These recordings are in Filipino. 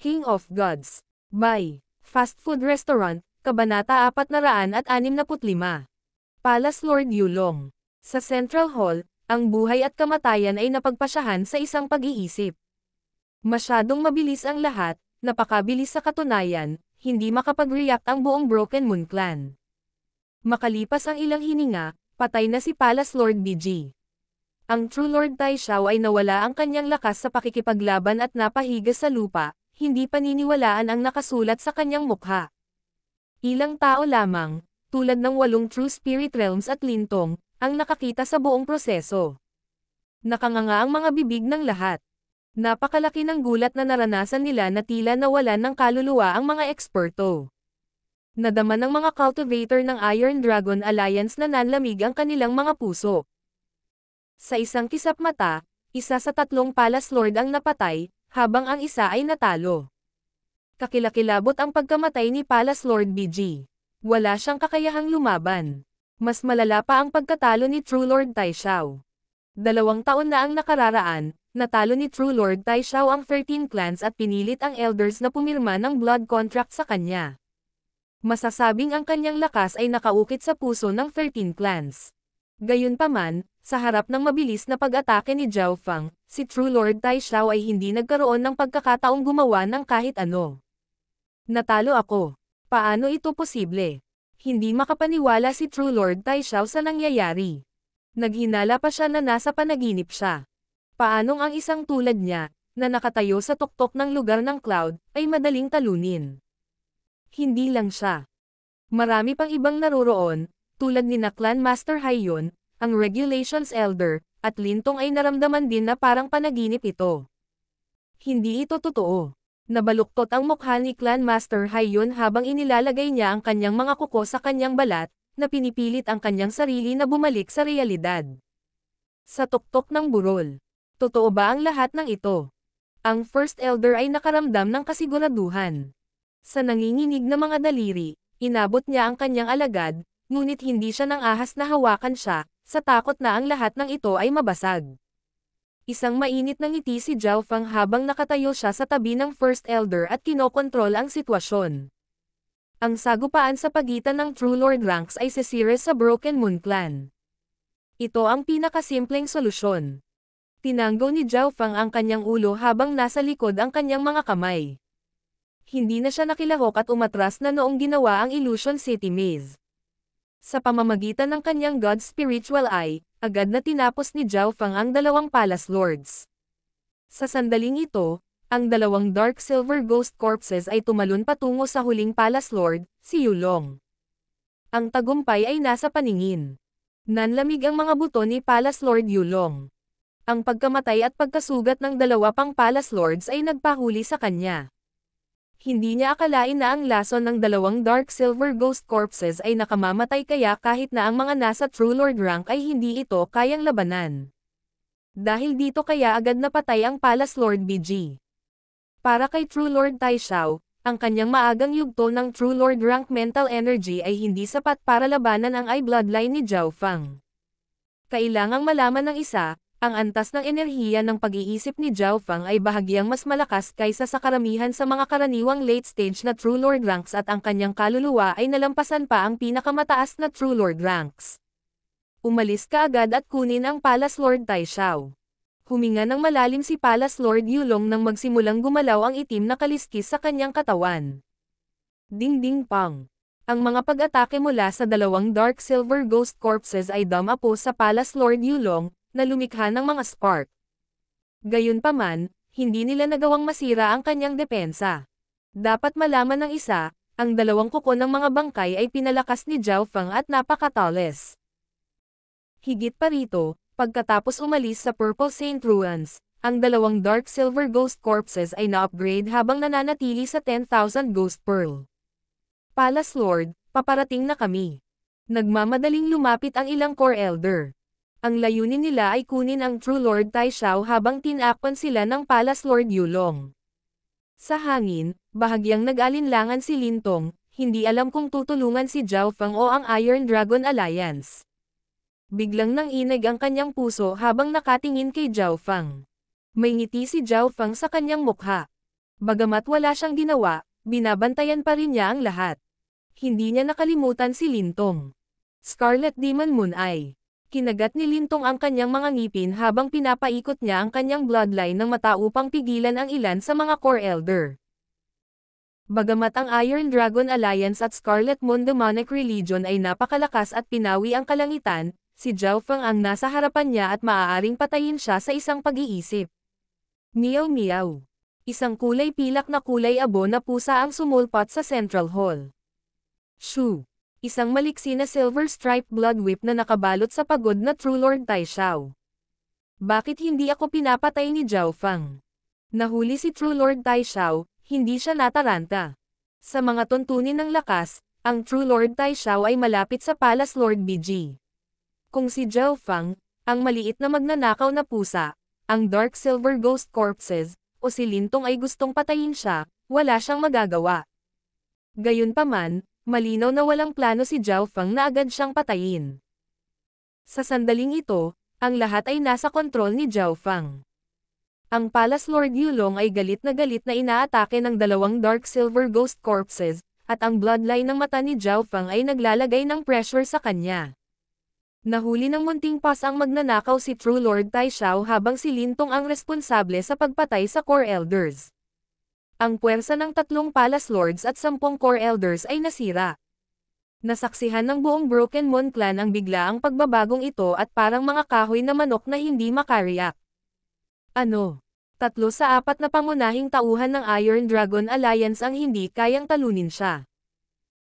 King of Gods. By Fast Food Restaurant, Kabanata 465. Palace Lord Yulong. Sa Central Hall, ang buhay at kamatayan ay napagpasyahan sa isang pag-iisip. Masyadong mabilis ang lahat, napakabilis sa katunayan, hindi makapag-react ang buong Broken Moon Clan. Makalipas ang ilang hininga, patay na si Palace Lord BG. Ang True Lord Tai Xiao ay nawala ang kanyang lakas sa pakikipaglaban at napahiga sa lupa, hindi paniniwalaan ang nakasulat sa kanyang mukha. Ilang tao lamang, tulad ng 8 True Spirit Realms at Lintong, ang nakakita sa buong proseso. Nakanganga ang mga bibig ng lahat. Napakalaki ng gulat na naranasan nila na tila nawalan ng kaluluwa ang mga eksperto. Nadama ng mga cultivator ng Iron Dragon Alliance na nanlamig ang kanilang mga puso. Sa isang kisap mata, isa sa 3 Palace Lord ang napatay, habang ang isa ay natalo. Kakilakilabot ang pagkamatay ni Palace Lord BG. Wala siyang kakayahang lumaban. Mas malala pa ang pagkatalo ni True Lord Tai Xiao. 2 taon na ang nakararaan, natalo ni True Lord Tai Xiao ang 13 clans at pinilit ang elders na pumirma ng blood contract sa kanya. Masasabing ang kanyang lakas ay nakaukit sa puso ng 13 clans. Gayunpaman, sa harap ng mabilis na pag-atake ni Zhao Fang, si True Lord Tai Xiao ay hindi nagkaroon ng pagkakataong gumawa ng kahit ano. Natalo ako. Paano ito posible? Hindi makapaniwala si True Lord Tai Xiao sa nangyayari. Naghinala pa siya na nasa panaginip siya. Paanong ang isang tulad niya, na nakatayo sa tuktok ng lugar ng cloud, ay madaling talunin? Hindi lang siya. Marami pang ibang naroroon, tulad ni Clan Master Haiyon, ang Regulations Elder, at Lintong ay naramdaman din na parang panaginip ito. Hindi ito totoo. Nabaluktot ang mukha ni Clan Master Haiyon habang inilalagay niya ang kanyang mga kuko sa kanyang balat, na pinipilit ang kanyang sarili na bumalik sa realidad. Sa tuktok ng burol. Totoo ba ang lahat ng ito? Ang First Elder ay nakaramdam ng kasiguraduhan. Sa nanginginig na mga daliri, inabot niya ang kanyang alagad, ngunit hindi siya nang ahas na hawakan siya, sa takot na ang lahat ng ito ay mabasag. Isang mainit na ngiti si Zhao Fang habang nakatayo siya sa tabi ng First Elder at kinokontrol ang sitwasyon. Ang sagupaan sa pagitan ng True Lord ranks ay sisire sa Broken Moon Clan. Ito ang pinakasimpleng solusyon. Tinanggo ni Zhao Fang ang kanyang ulo habang nasa likod ang kanyang mga kamay. Hindi na siya nakilahok at umatras na noong ginawa ang Illusion City Maze. Sa pamamagitan ng kanyang God Spiritual Eye, agad na tinapos ni Zhao Fang ang 2 Palace Lords. Sa sandaling ito, ang 2 Dark Silver Ghost Corpses ay tumalon patungo sa huling Palace Lord, si Yulong. Ang tagumpay ay nasa paningin. Nanlamig ang mga buto ni Palace Lord Yulong. Ang pagkamatay at pagkasugat ng 2 pang Palace Lords ay nagpahuli sa kanya. Hindi niya akalain na ang lason ng 2 Dark Silver Ghost Corpses ay nakamamatay kaya kahit na ang mga nasa True Lord rank ay hindi ito kayang labanan. Dahil dito kaya agad napatay ang Palace Lord BG. Para kay True Lord Tai Xiao, ang kanyang maagang yugto ng True Lord rank mental energy ay hindi sapat para labanan ang Eye Bloodline ni Zhao Fang. Kailangang malaman ng isa, ang antas ng enerhiya ng pag-iisip ni Zhao Fang ay bahagyang mas malakas kaysa sa karamihan sa mga karaniwang late stage na True Lord ranks at ang kanyang kaluluwa ay nalampasan pa ang pinakamataas na True Lord ranks. Umalis ka agad at kunin ang Palace Lord Tai Xiao. Huminga ng malalim si Palace Lord Yulong nang magsimulang gumalaw ang itim na kaliskis sa kanyang katawan. Ding ding pang. Ang mga pag-atake mula sa 2 Dark Silver Ghost Corpses ay dumapo sa Palace Lord Yulong, na lumikha ng mga spark. Gayunpaman, hindi nila nagawang masira ang kanyang depensa. Dapat malaman ng isa, ang 2 kuko ng mga bangkay ay pinalakas ni Zhao Fang at napakatalis. Higit pa rito, pagkatapos umalis sa Purple Saint Ruins, ang 2 Dark Silver Ghost Corpses ay na-upgrade habang nananatili sa 10,000 Ghost Pearl. Palace Lord, paparating na kami. Nagmamadaling lumapit ang ilang Core Elder. Ang layunin nila ay kunin ang True Lord Tai Xiao habang tinakpan sila ng Palace Lord Yulong. Sa hangin, bahagyang nag-alinlangan si Lintong, hindi alam kung tutulungan si Zhao Fang o ang Iron Dragon Alliance. Biglang nanginig ang kanyang puso habang nakatingin kay Zhao Fang. May ngiti si Zhao Fang sa kanyang mukha. Bagamat wala siyang ginawa, binabantayan pa rin niya ang lahat. Hindi niya nakalimutan si Lintong. Scarlet Demon Moon Eye. Kinagat ni Lintong ang kanyang mga ngipin habang pinapaikot niya ang kanyang bloodline ng mata upang pigilan ang ilan sa mga Core Elder. Bagamat ang Iron Dragon Alliance at Scarlet Moon Demonic Religion ay napakalakas at pinawi ang kalangitan, si Zhao Feng ang nasa harapan niya at maaaring patayin siya sa isang pag-iisip. Meow meow. Isang kulay pilak na kulay abo na pusa ang sumulpot sa Central Hall. Shoo! Isang maliksi na silver-striped blood whip na nakabalot sa pagod na True Lord Tai Xiao. Bakit hindi ako pinapatay ni Zhao Feng? Nahuli si True Lord Tai Xiao, hindi siya nataranta. Sa mga tuntunin ng lakas, ang True Lord Tai Xiao ay malapit sa Palace Lord BG. Kung si Zhao Feng, ang maliit na magnanakaw na pusa, ang Dark Silver Ghost Corpses, o si Lintong ay gustong patayin siya, wala siyang magagawa. Gayunpaman, malinaw na walang plano si Zhao Feng na agad siyang patayin. Sa sandaling ito, ang lahat ay nasa kontrol ni Zhao Feng. Ang Palace Lord Yulong ay galit na inaatake ng dalawang Dark Silver Ghost Corpses, at ang bloodline ng mata ni Zhao Feng ay naglalagay ng pressure sa kanya. Nahuli ng munting pas ang magnanakaw si True Lord Tai Xiao habang si Lintong ang responsable sa pagpatay sa Core Elders. Ang puwersa ng 3 Palace Lords at 10 Core Elders ay nasira. Nasaksihan ng buong Broken Moon Clan ang biglaang pagbabagong ito at parang mga kahoy na manok na hindi makariyak. 3 sa 4 na pangunahing tauhan ng Iron Dragon Alliance ang hindi kayang talunin siya.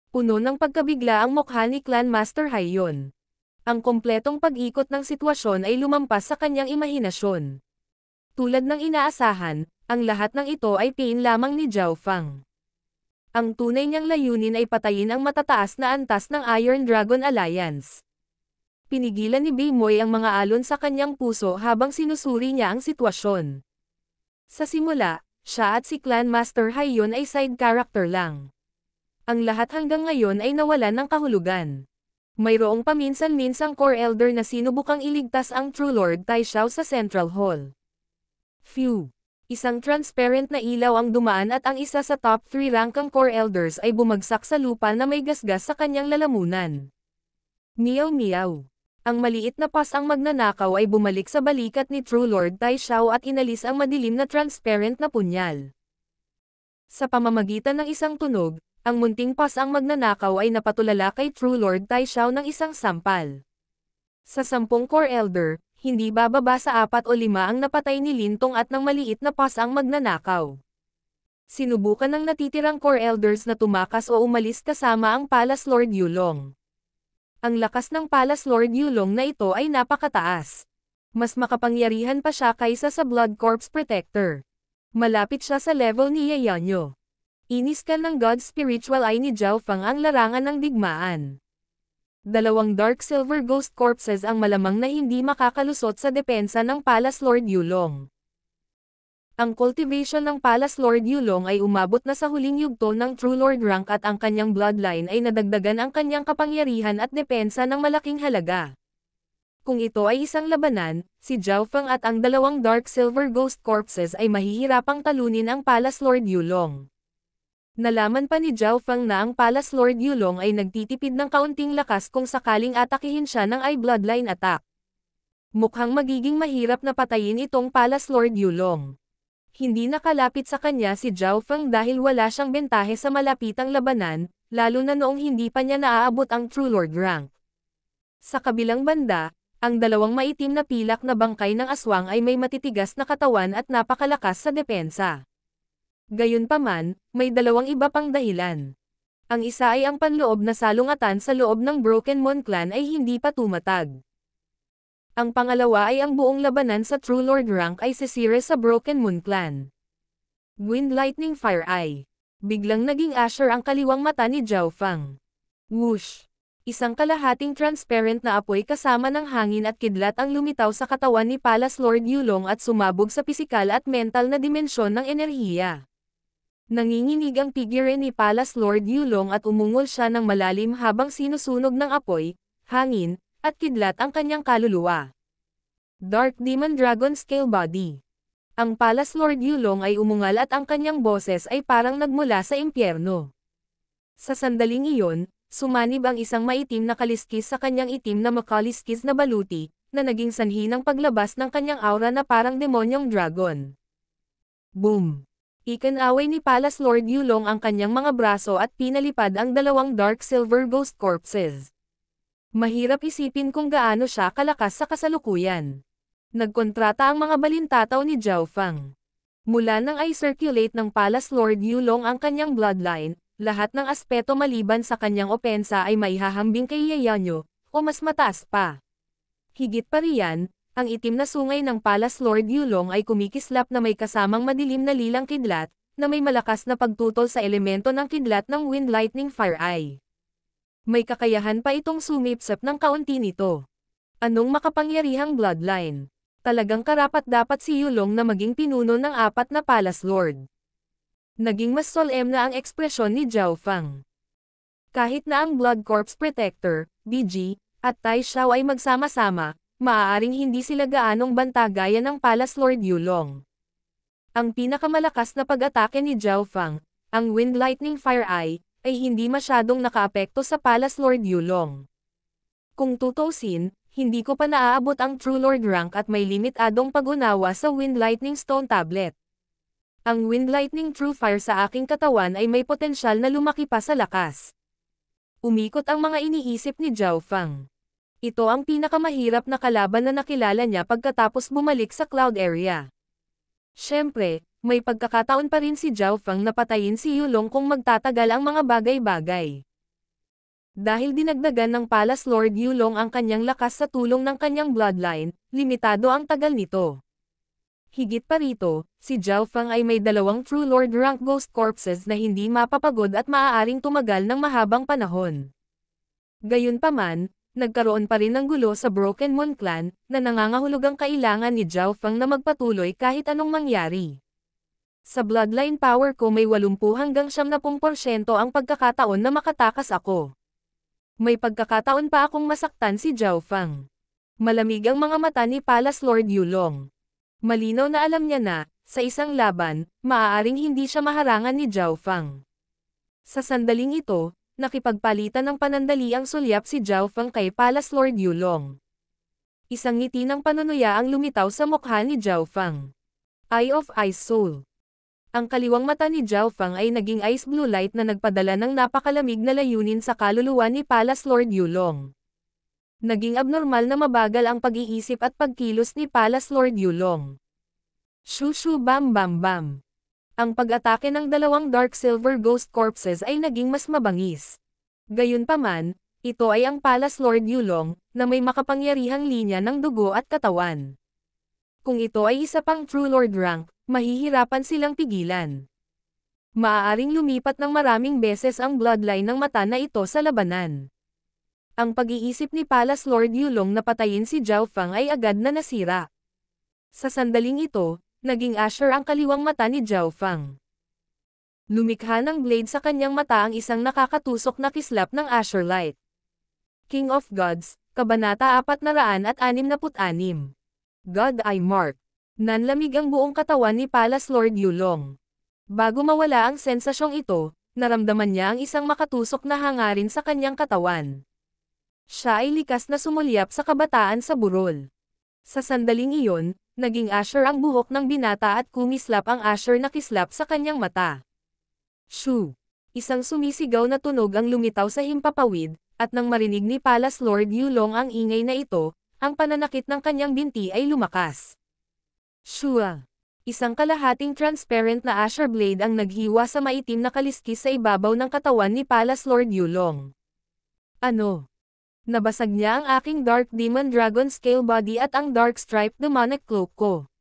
Puno ng pagkabigla ang mukha ni Clan Master Haiyon. Ang kompletong pag-ikot ng sitwasyon ay lumampas sa kanyang imahinasyon. Tulad ng inaasahan, ang lahat ng ito ay pain lamang ni Zhao Feng. Ang tunay niyang layunin ay patayin ang matataas na antas ng Iron Dragon Alliance. Pinigilan ni Beimoy ang mga alon sa kanyang puso habang sinusuri niya ang sitwasyon. Sa simula, siya at si Clan Master Haiyon ay side character lang. Ang lahat hanggang ngayon ay nawalan ng kahulugan. Mayroong paminsan-minsang Core Elder na sinubukang iligtas ang True Lord Tai Xiao sa Central Hall. Phew! Isang transparent na ilaw ang dumaan at ang isa sa top 3 rankang Core Elders ay bumagsak sa lupa na may gasgas sa kanyang lalamunan. Meow meow! Ang maliit na pas ang magnanakaw ay bumalik sa balikat ni True Lord Tai Xiao at inalis ang madilim na transparent na punyal. Sa pamamagitan ng isang tunog, ang munting pas ang magnanakaw ay napatulala kay True Lord Tai Xiao ng isang sampal. Sa 10 Core Elder, hindi bababa sa 4 o 5 ang napatay ni Lintong at ng maliit na pas ang magnanakaw. Sinubukan ng natitirang Core Elders na tumakas o umalis kasama ang Palace Lord Yulong. Ang lakas ng Palace Lord Yulong na ito ay napakataas. Mas makapangyarihan pa siya kaysa sa Blood Corps Protector. Malapit siya sa level ni Yayanyo. Iniskan ng God Spiritual Eye ni Zhao Feng ang larangan ng digmaan. 2 Dark Silver Ghost Corpses ang malamang na hindi makakalusot sa depensa ng Palace Lord Yulong. Ang cultivation ng Palace Lord Yulong ay umabot na sa huling yugto ng True Lord rank at ang kanyang bloodline ay nadagdagan ang kanyang kapangyarihan at depensa ng malaking halaga. Kung ito ay isang labanan, si Zhao Feng at ang 2 Dark Silver Ghost Corpses ay mahihirapang talunin ang Palace Lord Yulong. Nalaman pa ni Zhao Feng na ang Palace Lord Yulong ay nagtitipid ng kaunting lakas kung sakaling atakihin siya ng eye bloodline attack. Mukhang magiging mahirap na patayin itong Palace Lord Yulong. Hindi nakalapit sa kanya si Zhao Feng dahil wala siyang bentahe sa malapitang labanan, lalo na noong hindi pa niya naaabot ang True Lord rank. Sa kabilang banda, ang 2 maitim na pilak na bangkay ng aswang ay may matitigas na katawan at napakalakas sa depensa. Gayunpaman, may 2 iba pang dahilan. Ang isa ay ang panloob na salungatan sa loob ng Broken Moon Clan ay hindi pa tumatag. Ang pangalawa ay ang buong labanan sa True Lord rank ay sisira sa Broken Moon Clan. Wind Lightning Fire Eye. Biglang naging Asher ang kaliwang mata ni Zhao Feng. Whoosh! Isang kalahating transparent na apoy kasama ng hangin at kidlat ang lumitaw sa katawan ni Palace Lord Yulong at sumabog sa pisikal at mental na dimensyon ng enerhiya. Nanginginig ang figure ni Palace Lord Yulong at umungol siya ng malalim habang sinusunog ng apoy, hangin, at kidlat ang kanyang kaluluwa. Dark Demon Dragon Scale Body. Ang Palace Lord Yulong ay umungal at ang kanyang boses ay parang nagmula sa impyerno. Sa sandaling iyon, sumanib ang isang maitim na kaliskis sa kanyang itim na makaliskis na baluti, na naging sanhi ng paglabas ng kanyang aura na parang demonyong dragon. Boom! Ikinaway ni Palace Lord Yulong ang kanyang mga braso at pinalipad ang dalawang dark silver ghost corpses. Mahirap isipin kung gaano siya kalakas sa kasalukuyan. Nagkontrata ang mga balintataw ni Zhao Fang. Mula nang ay circulate ng Palace Lord Yulong ang kanyang bloodline, lahat ng aspeto maliban sa kanyang opensa ay maihahambing kay Yayanyo, o mas mataas pa. Higit pa riyan, ang itim na sungay ng Palace Lord Yulong ay kumikislap na may kasamang madilim na lilang kidlat, na may malakas na pagtutol sa elemento ng kidlat ng Wind Lightning Fire Eye. May kakayahan pa itong sumipsap ng kaunti nito. Anong makapangyarihang bloodline? Talagang karapat-dapat si Yulong na maging pinuno ng 4 na Palace Lord. Naging mas solemn na ang ekspresyon ni Zhao Fang. Kahit na ang Blood Corpse Protector, BG, at Tai Xiao ay magsama-sama, maaaring hindi sila gaanong banta gaya ng Palace Lord Yulong. Ang pinakamalakas na pag-atake ni Zhao Fang, ang Wind Lightning Fire Eye, ay hindi masyadong nakaapekto sa Palace Lord Yulong. Kung tutuusin, hindi ko pa naaabot ang True Lord rank at may limitadong pag-unawa sa Wind Lightning Stone Tablet. Ang Wind Lightning True Fire sa aking katawan ay may potensyal na lumaki pa sa lakas. Umikot ang mga iniisip ni Zhao Fang. Ito ang pinakamahirap na kalaban na nakilala niya pagkatapos bumalik sa Cloud Area. Siyempre, may pagkakataon pa rin si Zhao Fang na patayin si Yulong kung magtatagal ang mga bagay-bagay. Dahil dinagdagan ng Palace Lord Yulong ang kanyang lakas sa tulong ng kanyang bloodline, limitado ang tagal nito. Higit pa rito, si Zhao Fang ay may 2 True Lord rank ghost corpses na hindi mapapagod at maaaring tumagal ng mahabang panahon. Gayunpaman, nagkaroon pa rin ng gulo sa Broken Moon Clan, na nangangahulugang kailangan ni Zhao Fang na magpatuloy kahit anong mangyari. Sa bloodline power ko may 80 hanggang 70% ang pagkakataon na makatakas ako. May pagkakataon pa akong masaktan si Zhao Fang. Malamig ang mga mata ni Palace Lord Yulong. Malinaw na alam niya na, sa isang laban, maaaring hindi siya maharangan ni Zhao Fang. Sa sandaling ito, nakipagpalitan ng panandali ang sulyap si Zhao Fang kay Palace Lord Yulong. Isang ngiti ng panunuya ang lumitaw sa mukha ni Zhao Fang. Eye of Ice Soul. Ang kaliwang mata ni Zhao Fang ay naging ice blue light na nagpadala ng napakalamig na layunin sa kaluluwa ni Palace Lord Yulong. Naging abnormal na mabagal ang pag-iisip at pagkilos ni Palace Lord Yulong. Shoo shoo bam bam bam. Ang pag-atake ng 2 Dark Silver Ghost Corpses ay naging mas mabangis. Gayunpaman, ito ay ang Palace Lord Yulong, na may makapangyarihang linya ng dugo at katawan. Kung ito ay isa pang True Lord rank, mahihirapan silang pigilan. Maaaring lumipat ng maraming beses ang bloodline ng mata na ito sa labanan. Ang pag-iisip ni Palace Lord Yulong na patayin si Zhao Fang ay agad na nasira. Sa sandaling ito, naging asher ang kaliwang mata ni Zhao Fang. Lumikha ng blade sa kanyang mata ang isang nakakatusok na kislap ng asher light. King of Gods, Kabanata 466. God Eye Mark. Nanlamig ang buong katawan ni Palace Lord Yulong. Bago mawala ang sensasyong ito, naramdaman niya ang isang makatusok na hangarin sa kanyang katawan. Siya ay likas na sumulyap sa kabataan sa burol. Sa sandaling iyon, naging asher ang buhok ng binata at kumislap ang asher na kislap sa kanyang mata. Shoo! Isang sumisigaw na tunog ang lumitaw sa himpapawid, at nang marinig ni Palace Lord Yulong ang ingay na ito, ang pananakit ng kanyang binti ay lumakas. Shua! Isang kalahating transparent na asher blade ang naghiwa sa maitim na kaliskis sa ibabaw ng katawan ni Palace Lord Yulong. Ano? Nabasag niya ang aking Dark Demon Dragon Scale Body at ang Dark Striped Demonic Cloak ko.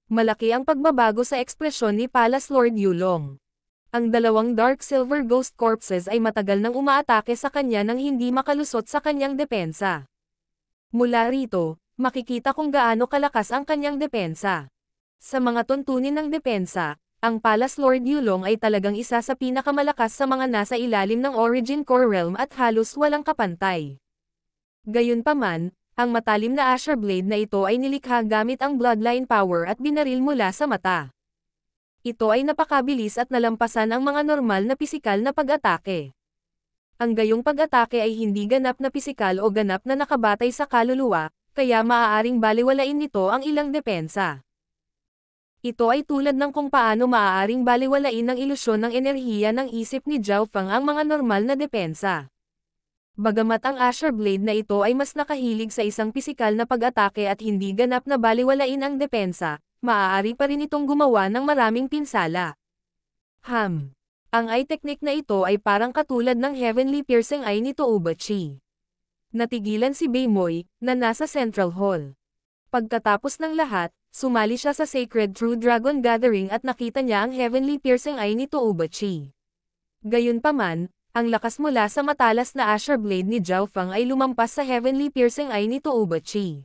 Malaki ang pagbabago sa ekspresyon ni Palace Lord Yulong. Ang 2 Dark Silver Ghost Corpses ay matagal nang umaatake sa kanya nang hindi makalusot sa kanyang depensa. Mula rito, makikita kung gaano kalakas ang kanyang depensa. Sa mga tuntunin ng depensa, ang Palace Lord Yulong ay talagang isa sa pinakamalakas sa mga nasa ilalim ng Origin Core Realm at halos walang kapantay. Gayunpaman, Ang matalim na Azure Blade na ito ay nilikha gamit ang Bloodline Power at binaril mula sa mata. Ito ay napakabilis at nalampasan ang mga normal na pisikal na pag-atake. Ang gayong pag-atake ay hindi ganap na pisikal o ganap na nakabatay sa kaluluwa, kaya maaaring balewalain nito ang ilang depensa. Ito ay tulad ng kung paano maaaring balewalain ng ilusyon ng enerhiya ng isip ni Zhao Feng ang mga normal na depensa. Bagamat ang Azure Blade na ito ay mas nakahilig sa isang pisikal na pag-atake at hindi ganap na balewalain ang depensa, maaari pa rin itong gumawa ng maraming pinsala. Ang eye technique na ito ay parang katulad ng Heavenly Piercing Eye ni Toubachi. Natigilan si Beimoy, na nasa Central Hall. Pagkatapos ng lahat, sumali siya sa Sacred True Dragon Gathering at nakita niya ang Heavenly Piercing Eye ni Toubachi. Gayunpaman, ang lakas mula sa matalas na Azure Blade ni Zhao Feng ay lumampas sa Heavenly Piercing Eye ni Toubachi.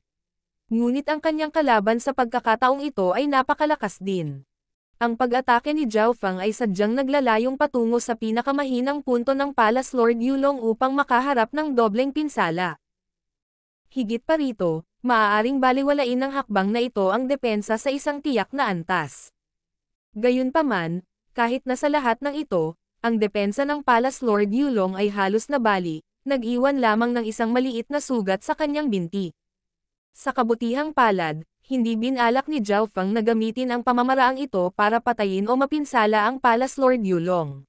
Ngunit ang kanyang kalaban sa pagkakataong ito ay napakalakas din. Ang pag-atake ni Zhao Feng ay sadyang naglalayong patungo sa pinakamahinang punto ng Palace Lord Yulong upang makaharap ng dobleng pinsala. Higit pa rito, maaaring balewalain ng hakbang na ito ang depensa sa isang tiyak na antas. Gayunpaman, kahit na sa lahat ng ito, ang depensa ng Palace Lord Yulong ay halos nabali, nag-iwan lamang ng isang maliit na sugat sa kanyang binti. Sa kabutihang palad, hindi binalak ni Zhao Feng na gamitin ang pamamaraang ito para patayin o mapinsala ang Palace Lord Yulong.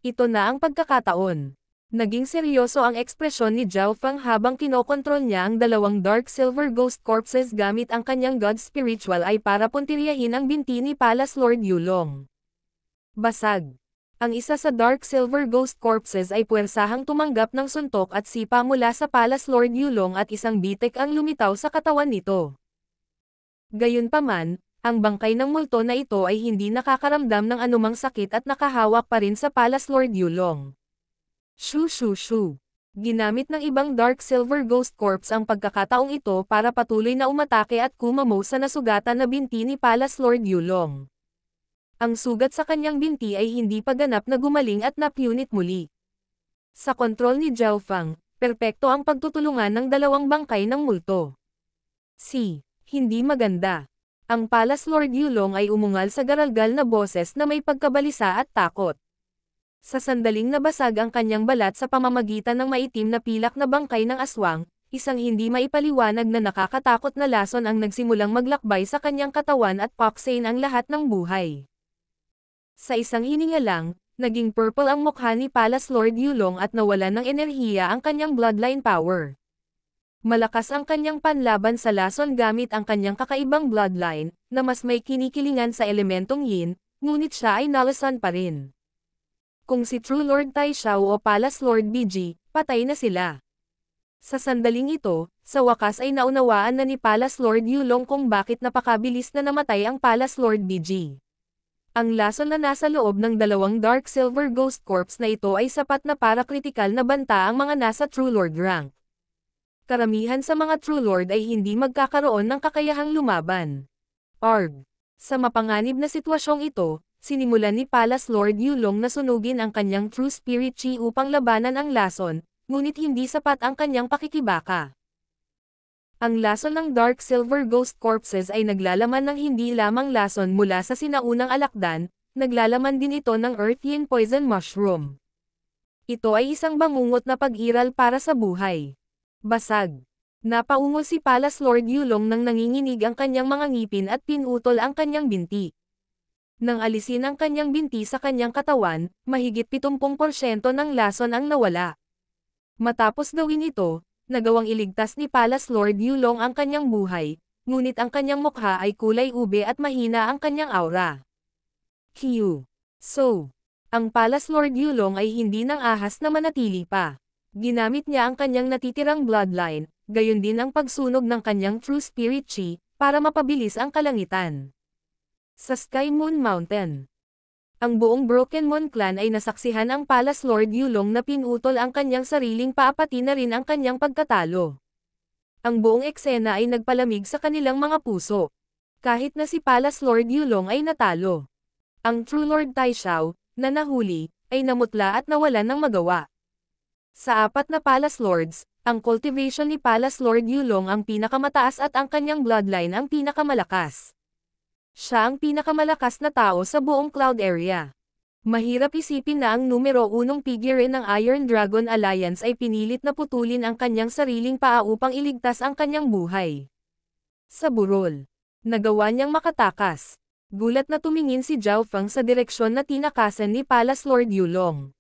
Ito na ang pagkakataon. Naging seryoso ang ekspresyon ni Zhao Feng habang kinokontrol niya ang dalawang Dark Silver Ghost Corpses gamit ang kanyang God Spiritual Eye para puntiryahin ang binti ni Palace Lord Yulong. Basag. Ang isa sa Dark Silver Ghost Corpses ay puwersahang tumanggap ng suntok at sipa mula sa Palace Lord Yulong at isang bitek ang lumitaw sa katawan nito. Gayunpaman, ang bangkay ng multo na ito ay hindi nakakaramdam ng anumang sakit at nakahawak pa rin sa Palace Lord Yulong. Shoo shoo shoo. Ginamit ng ibang Dark Silver Ghost Corps ang pagkakataong ito para patuloy na umatake at kumamo sa nasugatan na binti ni Palace Lord Yulong. Ang sugat sa kanyang binti ay hindi pa ganap na gumaling at napunit muli. Sa kontrol ni Zhao Feng, perpekto ang pagtutulungan ng dalawang bangkay ng multo. Hindi maganda. Ang Palace Lord Yulong ay umungal sa garalgal na boses na may pagkabalisa at takot. Sa sandaling nabasag ang kanyang balat sa pamamagitan ng maitim na pilak na bangkay ng aswang, isang hindi maipaliwanag na nakakatakot na lason ang nagsimulang maglakbay sa kanyang katawan at paksain ang lahat ng buhay. Sa isang hininga lang, naging purple ang mukha ni Palace Lord Yulong at nawalan ng enerhiya ang kanyang bloodline power. Malakas ang kanyang panlaban sa lason gamit ang kanyang kakaibang bloodline, na mas may kinikilingan sa elementong yin, ngunit siya ay nalasan pa rin. Kung si True Lord Tai Xiao o Palace Lord BG, patay na sila. Sa sandaling ito, sa wakas ay naunawaan na ni Palace Lord Yulong kung bakit napakabilis na namatay ang Palace Lord BG. Ang lason na nasa loob ng dalawang Dark Silver Ghost Corps na ito ay sapat na para kritikal na banta ang mga nasa True Lord rank. Karamihan sa mga True Lord ay hindi magkakaroon ng kakayahang lumaban. Sa mapanganib na sitwasyong ito, sinimulan ni Palace Lord Yulong na sunugin ang kanyang True Spirit Chi upang labanan ang lason, ngunit hindi sapat ang kanyang pakikibaka. Ang lason ng Dark Silver Ghost Corpses ay naglalaman ng hindi lamang lason mula sa sinaunang alakdan, naglalaman din ito ng Earth Yin Poison Mushroom. Ito ay isang bangungot na pag-iral para sa buhay. Basag. Napaungol si Palace Lord Yulong nang nanginginig ang kanyang mga ngipin at pinutol ang kanyang binti. Nang alisin ang kanyang binti sa kanyang katawan, mahigit 70% ng lason ang nawala. Matapos gawin ito, nagawang iligtas ni Palace Lord Yulong ang kanyang buhay, ngunit ang kanyang mukha ay kulay ube at mahina ang kanyang aura. Ang Palace Lord Yulong ay hindi nang ahas na manatili pa. Ginamit niya ang kanyang natitirang bloodline, gayon din ang pagsunog ng kanyang True Spirit Chi, para mapabilis ang kalangitan. Sa Sky Moon Mountain, ang buong Broken Moon Clan ay nasaksihan ang Palace Lord Yulong na pinutol ang kanyang sariling paapati na rin ang kanyang pagkatalo. Ang buong eksena ay nagpalamig sa kanilang mga puso. Kahit na si Palace Lord Yulong ay natalo. Ang True Lord Tai Xiao, na nahuli, ay namutla at nawalan ng magawa. Sa apat na Palace Lords, ang cultivation ni Palace Lord Yulong ang pinakamataas at ang kanyang bloodline ang pinakamalakas. Siya ang pinakamalakas na tao sa buong Cloud Area. Mahirap isipin na ang numero 1 figure ng Iron Dragon Alliance ay pinilit na putulin ang kanyang sariling paa upang iligtas ang kanyang buhay. Sa burol, nagawa niyang makatakas. Gulat na tumingin si Zhao Feng sa direksyon na tinakasan ni Palace Lord Yulong.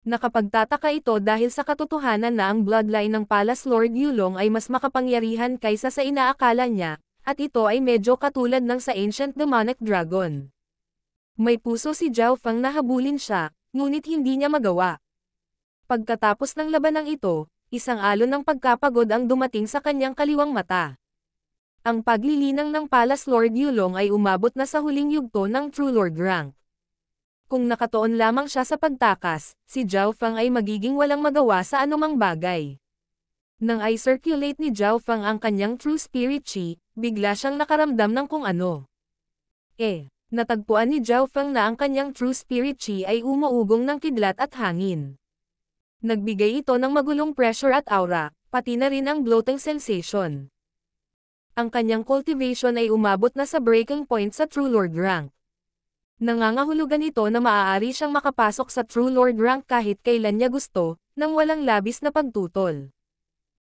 Nakapagtataka ito dahil sa katotohanan na ang bloodline ng Palace Lord Yulong ay mas makapangyarihan kaysa sa inaakala niya, at ito ay medyo katulad ng sa Ancient Demonic Dragon. May puso si Zhao Feng na habulin siya, ngunit hindi niya magawa. Pagkatapos ng labanang ito, isang alon ng pagkapagod ang dumating sa kanyang kaliwang mata. Ang paglilinang ng Palace Lord Yulong ay umabot na sa huling yugto ng True Lord rank. Kung nakatuon lamang siya sa pagtakas, si Zhao Feng ay magiging walang magawa sa anumang bagay. Nang i-circulate ni Zhao Feng ang kanyang True Spirit Chi, bigla siyang nakaramdam ng kung ano. Natagpuan ni Zhao Feng na ang kanyang True Spirit Chi ay umuugong ng kidlat at hangin. Nagbigay ito ng magulong pressure at aura, pati na rin ang bloating sensation. Ang kanyang cultivation ay umabot na sa breaking point sa True Lord rank. Nangangahulugan ito na maaari siyang makapasok sa True Lord rank kahit kailan niya gusto, nang walang labis na pagtutol.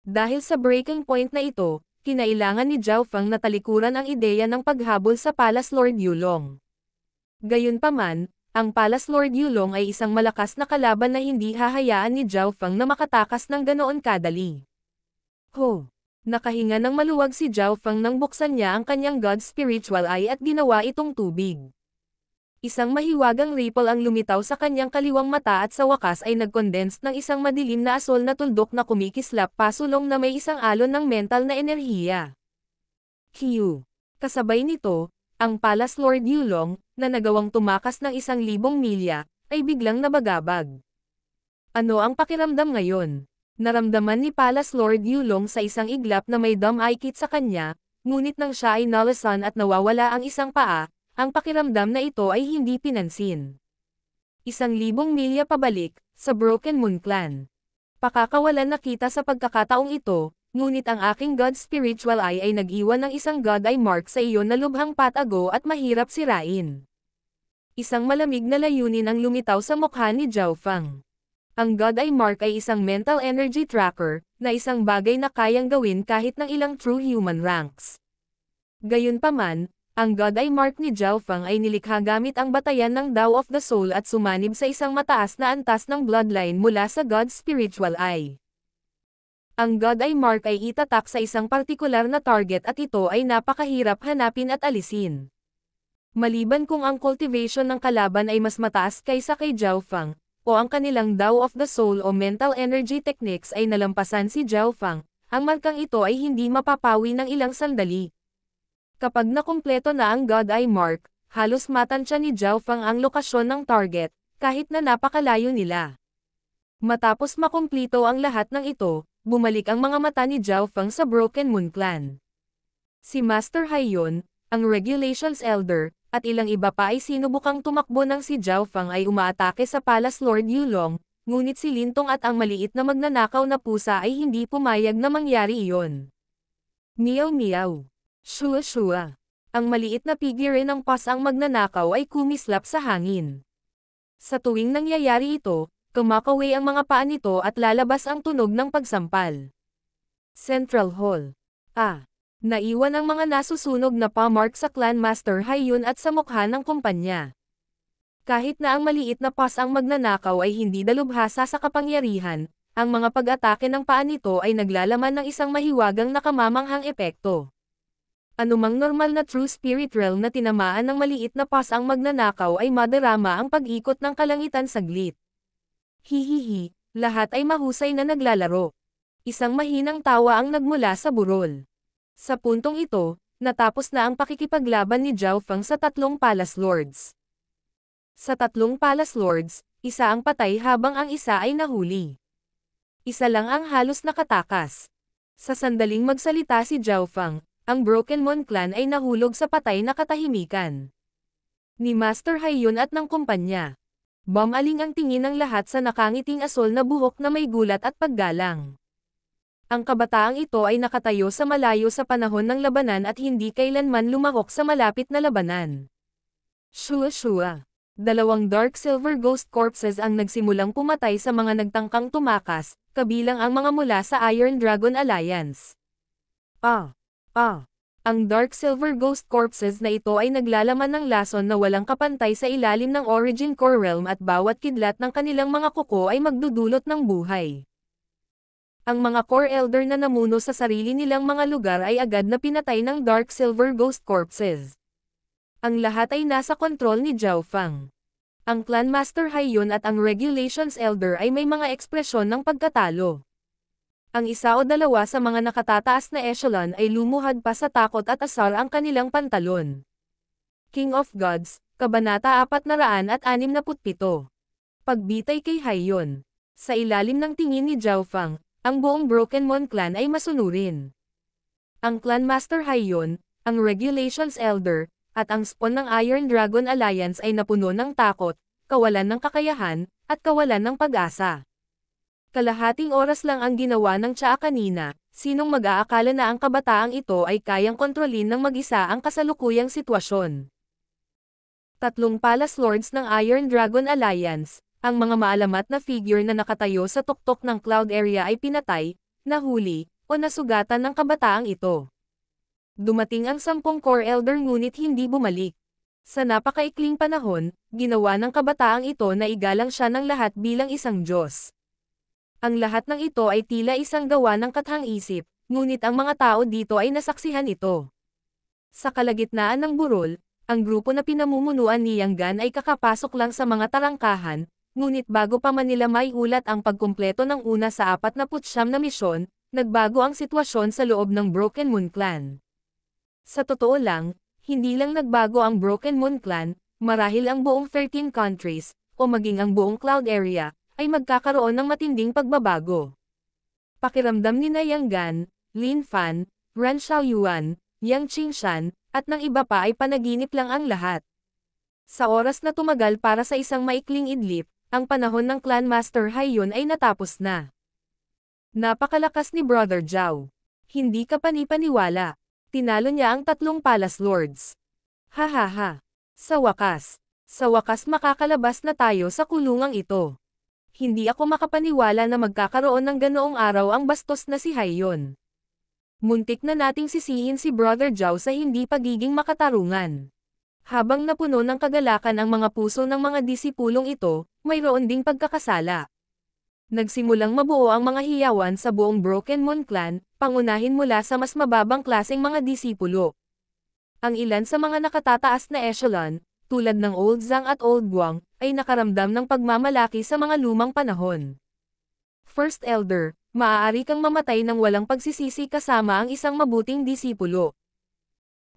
Dahil sa breaking point na ito, kinailangan ni Zhao Feng na talikuran ang ideya ng paghabol sa Palace Lord Yulong. Gayunpaman, ang Palace Lord Yulong ay isang malakas na kalaban na hindi hahayaan ni Zhao Feng na makatakas ng ganoon kadali. Nakahinga ng maluwag si Zhao Feng nang buksan niya ang kanyang God Spiritual Eye at ginawa itong tubig. Isang mahiwagang ripple ang lumitaw sa kanyang kaliwang mata at sa wakas ay nag-condense ng isang madilim na asol na tuldok na kumikislap pasulong na may isang alon ng mental na enerhiya. Kasabay nito, ang Palace Lord Yulong, na nagawang tumakas ng 1,000 milya, ay biglang nabagabag. Ano ang pakiramdam ngayon? Naramdaman ni Palace Lord Yulong sa isang iglap na may dumb eye kit sa kanya, ngunit nang siya ay nalasan at nawawala ang isang paa, ang pakiramdam na ito ay hindi pinansin. 1,000 milya pabalik, sa Broken Moon Clan. Pakakawalan na kita sa pagkakataong ito, ngunit ang aking God Spiritual Eye ay nag-iwan ng isang God Eye mark sa iyo na lubhang patago at mahirap sirain. Isang malamig na layunin ang lumitaw sa mukha ni Zhao Feng. Ang God Eye mark ay isang mental energy tracker, na isang bagay na kayang gawin kahit ng ilang true human ranks. Gayunpaman, ang God Eye mark ni Zhao Feng ay nilikha gamit ang batayan ng Tao of the Soul at sumanib sa isang mataas na antas ng bloodline mula sa God Spiritual Eye. Ang God Eye mark ay itatak sa isang partikular na target at ito ay napakahirap hanapin at alisin. Maliban kung ang cultivation ng kalaban ay mas mataas kaysa kay Zhao Feng, o ang kanilang Tao of the Soul o mental energy techniques ay nalampasan si Zhao Feng, ang markang ito ay hindi mapapawi ng ilang sandali. Kapag nakumpleto na ang God Eye mark, halos matansya ni Zhao Feng ang lokasyon ng target, kahit na napakalayo nila. Matapos makumplito ang lahat ng ito, bumalik ang mga mata ni Zhao Feng sa Broken Moon Clan. Si Master Haiyan, ang Regulations Elder, at ilang iba pa ay sinubukang tumakbo ng si Zhao Feng ay umaatake sa Palace Lord Yulong, ngunit si Lintong at ang maliit na magnanakaw na pusa ay hindi pumayag na mangyari iyon. Meow meow. Shua shua. Ang maliit na figure ng pas ang magnanakaw ay kumislap sa hangin. Sa tuwing nangyayari ito, kumakaway ang mga paa nito at lalabas ang tunog ng pagsampal. Central Hall. Naiwan ang mga nasusunog na pamark sa Clan Master Haiyan at sa mukha ng kumpanya. Kahit na ang maliit na pas ang magnanakaw ay hindi dalubhasa sa kapangyarihan, ang mga pag-atake ng paa nito ay naglalaman ng isang mahiwagang nakamamanghang epekto. Anumang normal na True Spirit Realm na tinamaan ng maliit na pas ang magnanakaw ay madarama ang pag-ikot ng kalangitan saglit. Hihihi, lahat ay mahusay na naglalaro. Isang mahinang tawa ang nagmula sa burol. Sa puntong ito, natapos na ang pakikipaglaban ni Zhao Feng sa 3 Palace Lords. Sa 3 Palace Lords, isa ang patay habang ang isa ay nahuli. Isa lang ang halos nakatakas. Sa sandaling magsalita si Zhao Feng, ang Broken Moon Clan ay nahulog sa patay na katahimikan ni Master Haiyan at ng kumpanya. Bumaling ang tingin ng lahat sa nakangiting asol na buhok na may gulat at paggalang. Ang kabataang ito ay nakatayo sa malayo sa panahon ng labanan at hindi kailanman lumahok sa malapit na labanan. Shua. Dalawang Dark Silver Ghost Corpses ang nagsimulang pumatay sa mga nagtangkang tumakas, kabilang ang mga mula sa Iron Dragon Alliance. Ang Dark Silver Ghost Corpses na ito ay naglalaman ng lason na walang kapantay sa ilalim ng Origin Core Realm at bawat kidlat ng kanilang mga kuko ay magdudulot ng buhay. Ang mga Core Elder na namuno sa sarili nilang mga lugar ay agad na pinatay ng Dark Silver Ghost Corpses. Ang lahat ay nasa kontrol ni Zhao Fang. Ang Clan Master Haiyun at ang Regulations Elder ay may mga ekspresyon ng pagkatalo. Ang isa o dalawa sa mga nakatataas na echelon ay lumuhad pa sa takot at asar ang kanilang pantalon. King of Gods, Kabanata 467. Pagbitay kay Haiyun. Sa ilalim ng tingin ni Zhao Fang, ang buong Broken Moon Clan ay masunurin. Ang Clan Master Haiyun, ang Regulations Elder, at ang spawn ng Iron Dragon Alliance ay napuno ng takot, kawalan ng kakayahan, at kawalan ng pag-asa. Kalahating oras lang ang ginawa ng Tsaa kanina, sinong mag-aakala na ang kabataang ito ay kayang kontrolin ng mag-isa ang kasalukuyang sitwasyon. Tatlong Palace Lords ng Iron Dragon Alliance, ang mga maalamat na figure na nakatayo sa tuktok ng Cloud Area ay pinatay, nahuli, o nasugatan ng kabataang ito. Dumating ang 10 Core Elder ngunit hindi bumalik. Sa napakaikling panahon, ginawa ng kabataang ito na igalang siya ng lahat bilang isang Diyos. Ang lahat ng ito ay tila isang gawa ng kathang-isip, ngunit ang mga tao dito ay nasaksihan ito. Sa kalagitnaan ng burol, ang grupo na pinamumunuan ni Yang Gan ay kakapasok lang sa mga tarangkahan, ngunit bago pa man nila maiulat ang pagkumpleto ng una sa 49 na misyon, nagbago ang sitwasyon sa loob ng Broken Moon Clan. Sa totoo lang, hindi lang nagbago ang Broken Moon Clan, marahil ang buong 13 countries, o maging ang buong Cloud Area, ay magkakaroon ng matinding pagbabago. Pakiramdam ni Yang Gan, Lin Fan, Ran Xiaoyuan, Yang Qingshan, at ng iba pa ay panaginip lang ang lahat. Sa oras na tumagal para sa isang maikling idlip, ang panahon ng Clan Master Haiyun ay natapos na. Napakalakas ni Brother Zhao. Hindi ka panipaniwala. Tinalo niya ang 3 Palace Lords. Hahaha. Sa wakas makakalabas na tayo sa kulungang ito. Hindi ako makapaniwala na magkakaroon ng ganoong araw ang bastos na si Haiyun. Muntik na nating sisihin si Brother Zhao sa hindi pagiging makatarungan. Habang napuno ng kagalakan ang mga puso ng mga disipulong ito, mayroon ding pagkakasala. Nagsimulang mabuo ang mga hiyawan sa buong Broken Moon Clan, pangunahin mula sa mas mababang klaseng mga disipulo. Ang ilan sa mga nakatataas na echelon, tulad ng Old Zhang at Old Guang, ay nakaramdam ng pagmamalaki sa mga lumang panahon. First Elder, maaari kang mamatay ng walang pagsisisi kasama ang isang mabuting disipulo.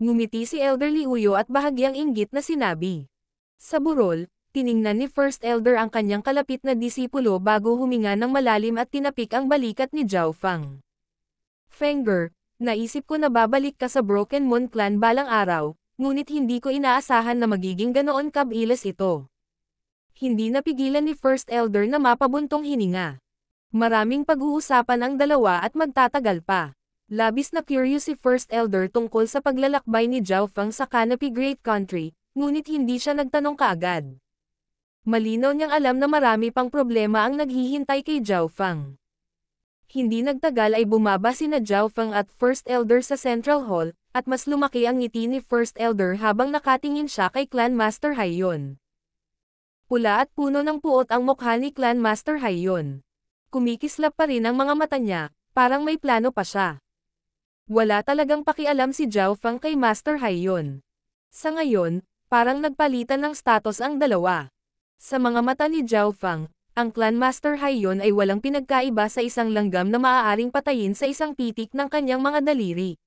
Ngumiti si Elder Liuyo at bahagyang inggit na sinabi. Sa burol, tiningnan ni First Elder ang kanyang kalapit na disipulo bago huminga ng malalim at tinapik ang balikat ni Zhao Fang. Fenger, naisip ko na babalik ka sa Broken Moon Clan balang araw, ngunit hindi ko inaasahan na magiging ganoon kabilis ito. Hindi napigilan ni First Elder na mapabuntong hininga. Maraming pag-uusapan ang dalawa at magtatagal pa. Labis na curious si First Elder tungkol sa paglalakbay ni Zhao Fang sa Canopy Great Country, ngunit hindi siya nagtanong kaagad. Malinaw niyang alam na marami pang problema ang naghihintay kay Zhao Fang. Hindi nagtagal ay bumaba sina Zhao Fang at First Elder sa Central Hall, at mas lumaki ang ngiti ni First Elder habang nakatingin siya kay Clan Master Haiyun. Pula at puno ng puot ang mukha ni Clan Master Haiyun. Kumikislap pa rin ang mga mata niya, parang may plano pa siya. Wala talagang pakialam si Zhao Fang kay Master Haiyun. Sa ngayon, parang nagpalitan ng status ang dalawa. Sa mga mata ni Zhao Fang, ang Clan Master Haiyun ay walang pinagkaiba sa isang langgam na maaaring patayin sa isang pitik ng kanyang mga daliri.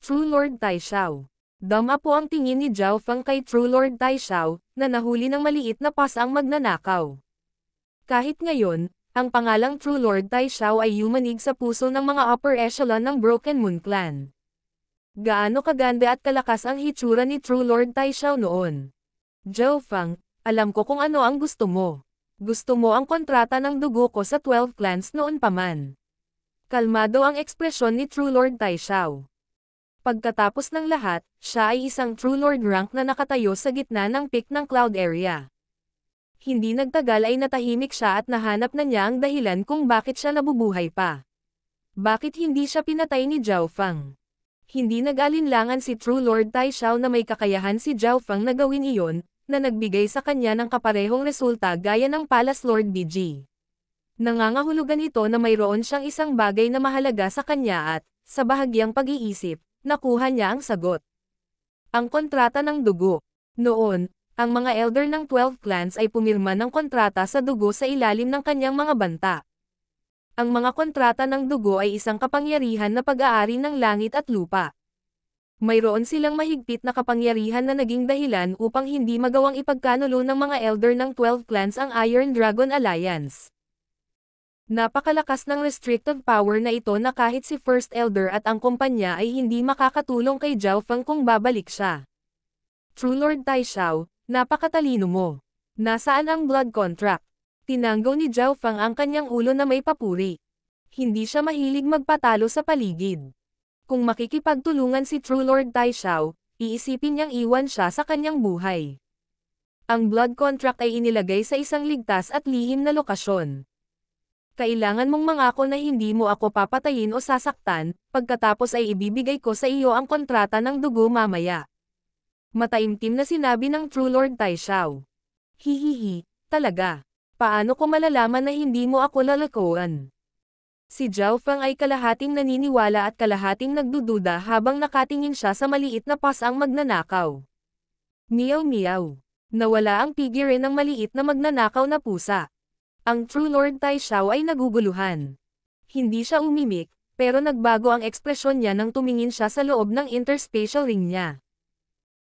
True Lord Tai Xiao. Dama po ang tingin ni Zhao Fang kay True Lord Tai Xiao, na nahuli ng maliit na pasang magnanakaw. Kahit ngayon, ang pangalang True Lord Tai Xiao ay yumanig sa puso ng mga upper echelon ng Broken Moon Clan. Gaano kaganda at kalakas ang hitsura ni True Lord Tai Xiao noon. Zhao Fang, Alam ko kung ano ang gusto mo. Gusto mo ang kontrata ng dugo ko sa 12 clans noon pa man. Kalmado ang ekspresyon ni True Lord Taishao. Pagkatapos ng lahat, siya ay isang True Lord rank na nakatayo sa gitna ng peak ng cloud area. Hindi nagtagal ay natahimik siya at nahanap na niya ang dahilan kung bakit siya nabubuhay pa. Bakit hindi siya pinatay ni Zhao Fang? Hindi nag-alinlangan si True Lord Taishao na may kakayahan si Zhao Fang na gawin iyon, na nagbigay sa kanya ng kaparehong resulta gaya ng Palace Lord BG. Nangangahulugan ito na mayroon siyang isang bagay na mahalaga sa kanya at, sa bahagyang pag-iisip, nakuha niya ang sagot. Ang kontrata ng dugo. Noon, ang mga elder ng 12 clans ay pumirma ng kontrata sa dugo sa ilalim ng kanyang mga banta. Ang mga kontrata ng dugo ay isang kapangyarihan na pag-aari ng langit at lupa. Mayroon silang mahigpit na kapangyarihan na naging dahilan upang hindi magawang ipagkanulo ng mga elder ng 12 clans ang Iron Dragon Alliance. Napakalakas ng restrictive power na ito na kahit si First Elder at ang kumpanya ay hindi makakatulong kay Zhao Fang kung babalik siya. True Lord Taishao, napakatalino mo. Nasaan ang blood contract? Tinanggaw ni Zhao Fang ang kanyang ulo na may papuri. Hindi siya mahilig magpatalo sa paligid. Kung makikipagtulungan si True Lord Taishao, iisipin niyang iwan siya sa kanyang buhay. Ang blood contract ay inilagay sa isang ligtas at lihim na lokasyon. Kailangan mong mangako na hindi mo ako papatayin o sasaktan, pagkatapos ay ibibigay ko sa iyo ang kontrata ng dugo mamaya. Mataimtim na sinabi ng True Lord Taishao. Hihihi, talaga. Paano ko malalaman na hindi mo ako lalakoan? Si Zhao Fang ay kalahating naniniwala at kalahating nagdududa habang nakatingin siya sa maliit na pasang magnanakaw. Meow meow. Nawala ang figure ng maliit na magnanakaw na pusa. Ang True Lord Taishao ay naguguluhan. Hindi siya umimik, pero nagbago ang ekspresyon niya nang tumingin siya sa loob ng interspatial ring niya.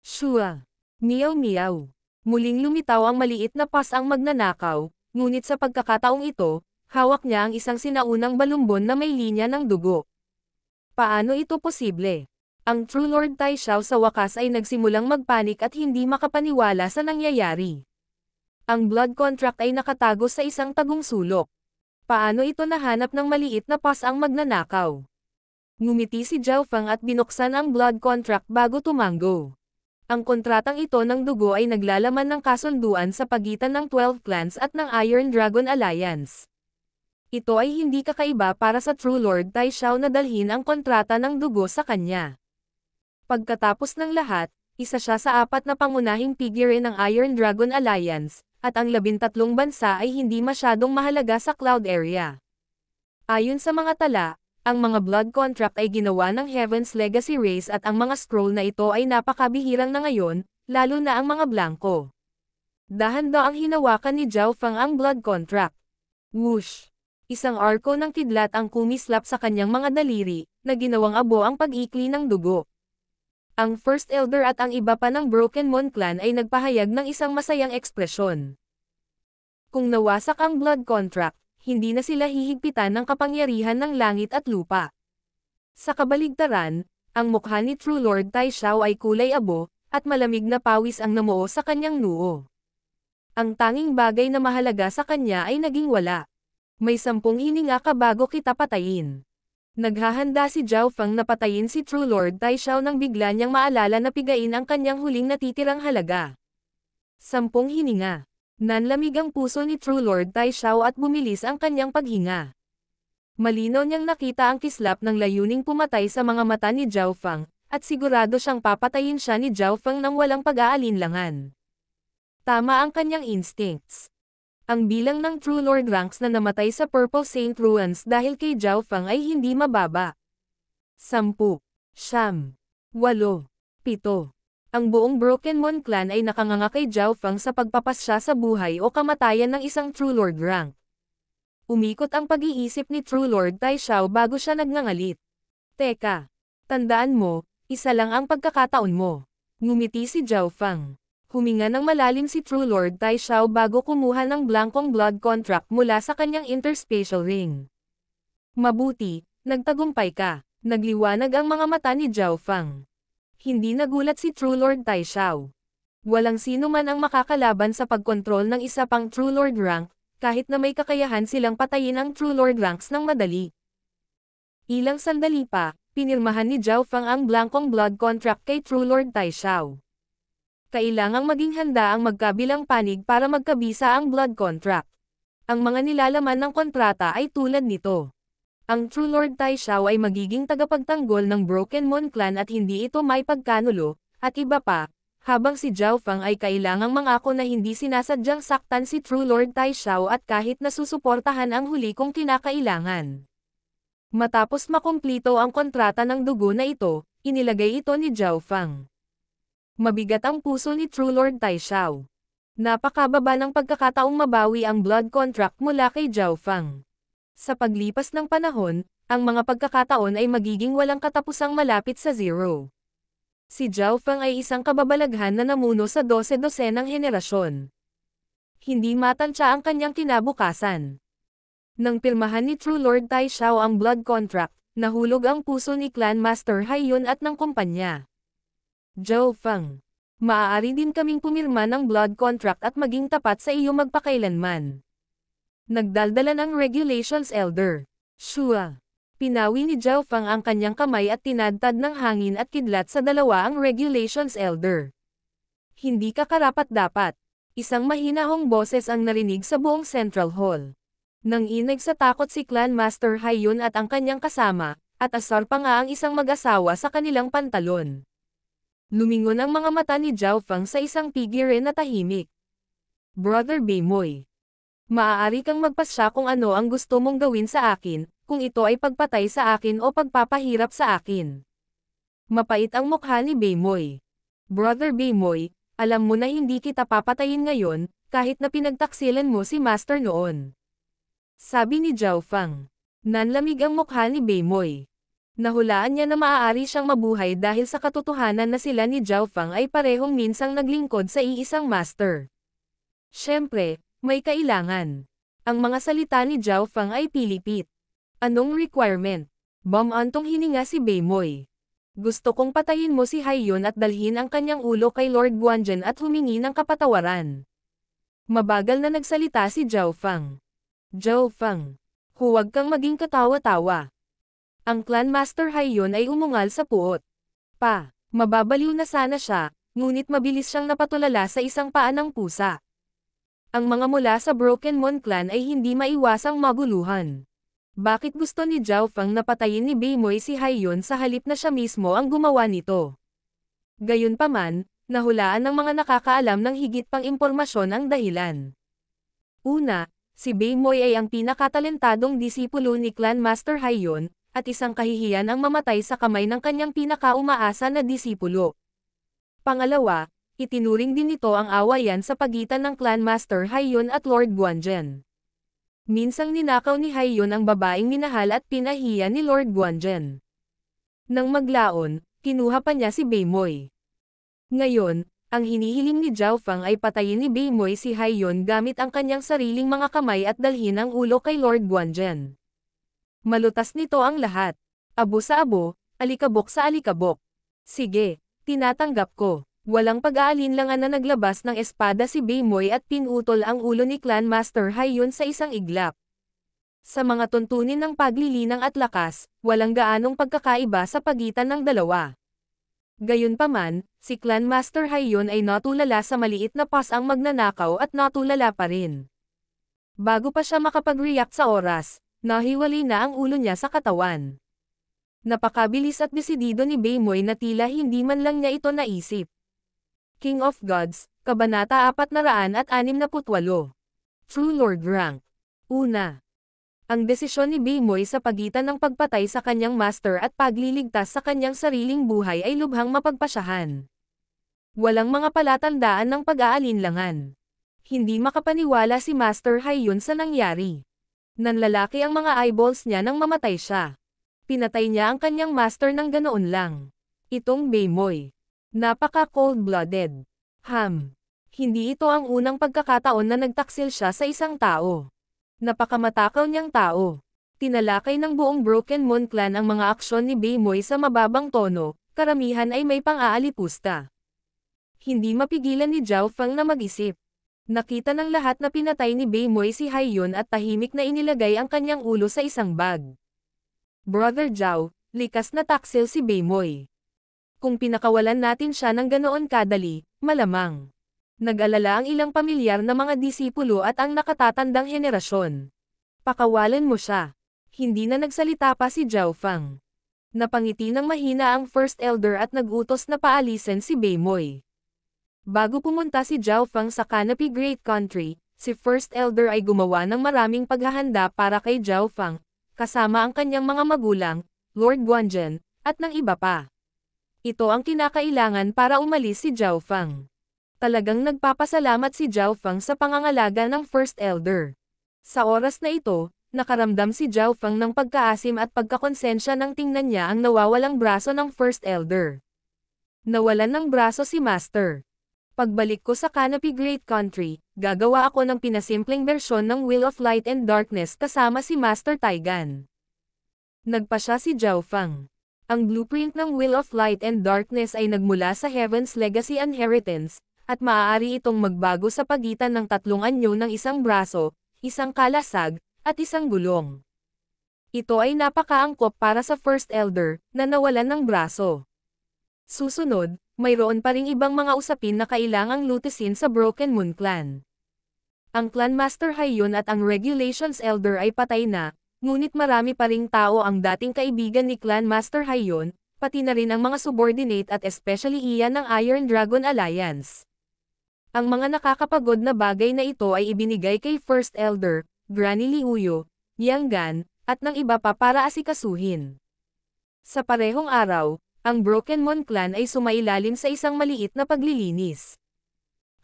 Shua. Meow meow. Muling lumitaw ang maliit na pasang magnanakaw, ngunit sa pagkakataong ito, hawak niya ang isang sinaunang balumbon na may linya ng dugo. Paano ito posible? Ang True Lord Taishao sa wakas ay nagsimulang magpanik at hindi makapaniwala sa nangyayari. Ang blood contract ay nakatago sa isang tagong sulok. Paano ito nahanap ng maliit na pasang magnanakaw? Ngumiti si Zhao Fang at binuksan ang blood contract bago tumanggo. Ang kontratang ito ng dugo ay naglalaman ng kasunduan sa pagitan ng 12 clans at ng Iron Dragon Alliance. Ito ay hindi kakaiba para sa True Lord Taishao na dalhin ang kontrata ng dugo sa kanya. Pagkatapos ng lahat, isa siya sa 4 na pangunahing figure ng Iron Dragon Alliance, at ang 13 bansa ay hindi masyadong mahalaga sa cloud area. Ayon sa mga tala, ang mga blood contract ay ginawa ng Heaven's Legacy race at ang mga scroll na ito ay napakabihirang na ngayon, lalo na ang mga blanko. Dahan-daang hinawakan ni Zhao Fang ang blood contract. Whoosh! Isang arko ng kidlat ang kumislap sa kanyang mga daliri, na ginawang abo ang pag-ikli ng dugo. Ang First Elder at ang iba pa ng Broken Moon Clan ay nagpahayag ng isang masayang ekspresyon. Kung nawasak ang blood contract, hindi na sila hihigpitan ng kapangyarihan ng langit at lupa. Sa kabaligtaran, ang mukha ni True Lord Taishao ay kulay abo, at malamig na pawis ang namuo sa kanyang noo. Ang tanging bagay na mahalaga sa kanya ay naging wala. May 10 hininga ka bago kita patayin. Naghahanda si Zhao Fang na patayin si True Lord Taishao nang bigla niyang maalala na pigain ang kanyang huling natitirang halaga. 10 hininga. Nanlamig ang puso ni True Lord Taishao at bumilis ang kanyang paghinga. Malinaw niyang nakita ang kislap ng layuning pumatay sa mga mata ni Zhao Fang, at sigurado siyang papatayin siya ni Zhao Fang nang walang pag-aalinlangan. Tama ang kanyang instincts. Ang bilang ng True Lord ranks na namatay sa Purple Saint Ruins dahil kay Zhao Fang ay hindi mababa. 10, 9, 8, 7. Ang buong Broken Moon Clan ay nakanganga kay Zhao Fang sa pagpapasya sa buhay o kamatayan ng isang True Lord rank. Umikot ang pag-iisip ni True Lord Taishao bago siya nagngangalit. Teka, tandaan mo, isa lang ang pagkakataon mo. Ngumiti si Zhao Fang. Huminga ng malalim si True Lord Taishao bago kumuha ng blankong blood contract mula sa kanyang interspatial ring. Mabuti, nagtagumpay ka. Nagliwanag ang mga mata ni Zhao Fang. Hindi nagulat si True Lord Taishao. Walang sino man ang makakalaban sa pagkontrol ng isa pang True Lord rank, kahit na may kakayahan silang patayin ang True Lord ranks ng madali. Ilang sandali pa, pinirmahan ni Zhao Feng ang blankong blood contract kay True Lord Tai Xiao. Kailangang maging handa ang magkabilang panig para magkabisa ang blood contract. Ang mga nilalaman ng kontrata ay tulad nito. Ang True Lord Tai Xiao ay magiging tagapagtanggol ng Broken Moon Clan at hindi ito may pagkanulo, at iba pa, habang si Zhao Feng ay kailangang mangako na hindi sinasadyang saktan si True Lord Tai Xiao at kahit nasusuportahan ang huli kung kinakailangan. Matapos makumplito ang kontrata ng dugo na ito, inilagay ito ni Zhao Feng. Mabigat ang puso ni True Lord Tai Xiao. Napakababa ng pagkakataong mabawi ang blood contract mula kay Zhao Feng. Sa paglipas ng panahon, ang mga pagkakataon ay magiging walang katapusang malapit sa zero. Si Zhao Feng ay isang kababalaghan na namuno sa 12-dosenang henerasyon. Hindi matansya ang kanyang kinabukasan. Nang pirmahan ni True Lord Tai Xiao ang blood contract, nahulog ang puso ni Clan Master Haiyun at ng kumpanya. Zhao Feng, maaari din kaming pumirma ng blood contract at maging tapat sa iyo magpakailanman. Nagdaldalan ang Regulations Elder. Shua. Pinawi ni Zhao Feng ang kanyang kamay at tinadtad ng hangin at kidlat sa dalawa ang Regulations Elder. Hindi ka karapat-dapat. Isang mahinahong boses ang narinig sa buong Central Hall. Nang inag sa takot si Clan Master Haiyun at ang kanyang kasama, at asar pa nga ang isang mag-asawa sa kanilang pantalon. Lumingon ang mga mata ni Zhao Feng sa isang pigirin na tahimik. Brother Beimoy. Maaari kang magpasya kung ano ang gusto mong gawin sa akin, kung ito ay pagpatay sa akin o pagpapahirap sa akin. Mapait ang mukha ni Beimoy. Brother Beimoy, alam mo na hindi kita papatayin ngayon, kahit na pinagtaksilan mo si Master noon. Sabi ni Zhao Feng. Nanlamig ang mukha ni Beimoy. Nahulaan niya na maaari siyang mabuhay dahil sa katotohanan na sila ni Zhao Feng ay parehong minsang naglingkod sa iisang master. Siyempre, may kailangan. Ang mga salita ni Zhao Feng ay pilipit. Anong requirement? Bumantong hininga si Beimoy. Gusto kong patayin mo si Haiyun at dalhin ang kanyang ulo kay Lord Guanzhen at humingi ng kapatawaran. Mabagal na nagsalita si Zhao Feng. Zhao Feng, huwag kang maging katawa-tawa. Ang Clan Master Haiyun ay umungal sa puot. Mababaliw na sana siya, ngunit mabilis siyang napatulala sa isang paa ng pusa. Ang mga mula sa Broken Moon Clan ay hindi maiwasang maguluhan. Bakit gusto ni Zhao Feng na patayin ni Beimoy si Haiyun sa halip na siya mismo ang gumawa nito? Gayunpaman, nahulaan ng mga nakakaalam ng higit pang impormasyon ang dahilan. Una, si Beimoy ay ang pinakatalentadong disipulo ni Clan Master Haiyun, at isang kahihiyan ang mamatay sa kamay ng kanyang pinakaumaasa na disipulo. Pangalawa, itinuring din nito ang awayan sa pagitan ng Clan Master Haiyun at Lord Guanzhen. Minsang ninakaw ni Haiyun ang babaeng minahal at pinahiya ni Lord Guanzhen. Nang maglaon, kinuha pa niya si Beimoy. Ngayon, ang hinihiling ni Zhao Feng ay patayin ni Beimoy si Haiyun gamit ang kanyang sariling mga kamay at dalhin ang ulo kay Lord Guanzhen. Malutas nito ang lahat. Abo sa abo, alikabok sa alikabok. Sige, tinatanggap ko. Walang pag-aalinlangan na naglabas ng espada si Beimoy at pinutol ang ulo ni Clan Master Haiyun sa isang iglap. Sa mga tuntunin ng paglilinang at lakas, walang gaanong pagkakaiba sa pagitan ng dalawa. Gayunpaman, si Clan Master Haiyun ay natulala sa maliit na pas ang magnanakaw at natulala pa rin. Bago pa siya makapag-react sa oras, nahiwalay na ang ulo niya sa katawan. Napakabilis at desidido ni Beimoy na tila hindi man lang niya ito naisip. King of Gods, Kabanata 468. True Lord Rank. Una. Ang desisyon ni Beimoy sa pagitan ng pagpatay sa kanyang master at pagliligtas sa kanyang sariling buhay ay lubhang mapagpasyahan. Walang mga palatandaan ng pag-aalinlangan. Hindi makapaniwala si Master Haiyun sa nangyari. Nanlalaki ang mga eyeballs niya nang mamatay siya. Pinatay niya ang kanyang master ng ganoon lang. Itong Beimoy. Napaka-cold-blooded. Hindi ito ang unang pagkakataon na nagtaksil siya sa isang tao. Napakamatakaw niyang tao. Tinalakay ng buong Broken Moon Clan ang mga aksyon ni Beimoy sa mababang tono, karamihan ay may pang-aalipusta. Hindi mapigilan ni Zhao Feng na mag-isip. Nakita ng lahat na pinatay ni Beimoy si Haiyun at tahimik na inilagay ang kanyang ulo sa isang bag. Brother Zhao, likas na taksil si Beimoy. Kung pinakawalan natin siya ng ganoon kadali, malamang. Nag-alala ang ilang pamilyar na mga disipulo at ang nakatatandang henerasyon. Pakawalan mo siya. Hindi na nagsalita pa si Zhao Feng. Napangiti ng mahina ang First Elder at nagutos na paalisin si Beimoy. Bago pumunta si Zhao Feng sa Canopy Great Country, si First Elder ay gumawa ng maraming paghahanda para kay Zhao Feng, kasama ang kanyang mga magulang, Lord Guanzhen, at ng iba pa. Ito ang kinakailangan para umalis si Zhao Feng. Talagang nagpapasalamat si Zhao Feng sa pangangalaga ng First Elder. Sa oras na ito, nakaramdam si Zhao Feng ng pagkaasim at pagkakonsensya nang tingnan niya ang nawawalang braso ng First Elder. Nawalan ng braso si Master. Pagbalik ko sa Canopy Great Country, gagawa ako ng pinasimpleng bersyon ng Wheel of Light and Darkness kasama si Master Taigan. Nagpasya si Zhao Feng. Ang blueprint ng Wheel of Light and Darkness ay nagmula sa Heaven's Legacy Inheritance, at maaari itong magbago sa pagitan ng tatlong anyo ng isang braso, isang kalasag, at isang gulong. Ito ay napakaangkop para sa First Elder, na nawalan ng braso. Susunod, mayroon pa ring ibang mga usapin na kailangang lutusin sa Broken Moon Clan. Ang Clan Master Haiyun at ang Regulations Elder ay patay na, ngunit marami pa ring tao ang dating kaibigan ni Clan Master Haiyun, pati na rin ang mga subordinate at especially iyan ng Iron Dragon Alliance. Ang mga nakakapagod na bagay na ito ay ibinigay kay First Elder, Granny Liuyo, Yang Gan, at ng iba pa para asikasuhin. Sa parehong araw, ang Broken Moon Clan ay sumailalim sa isang maliit na paglilinis.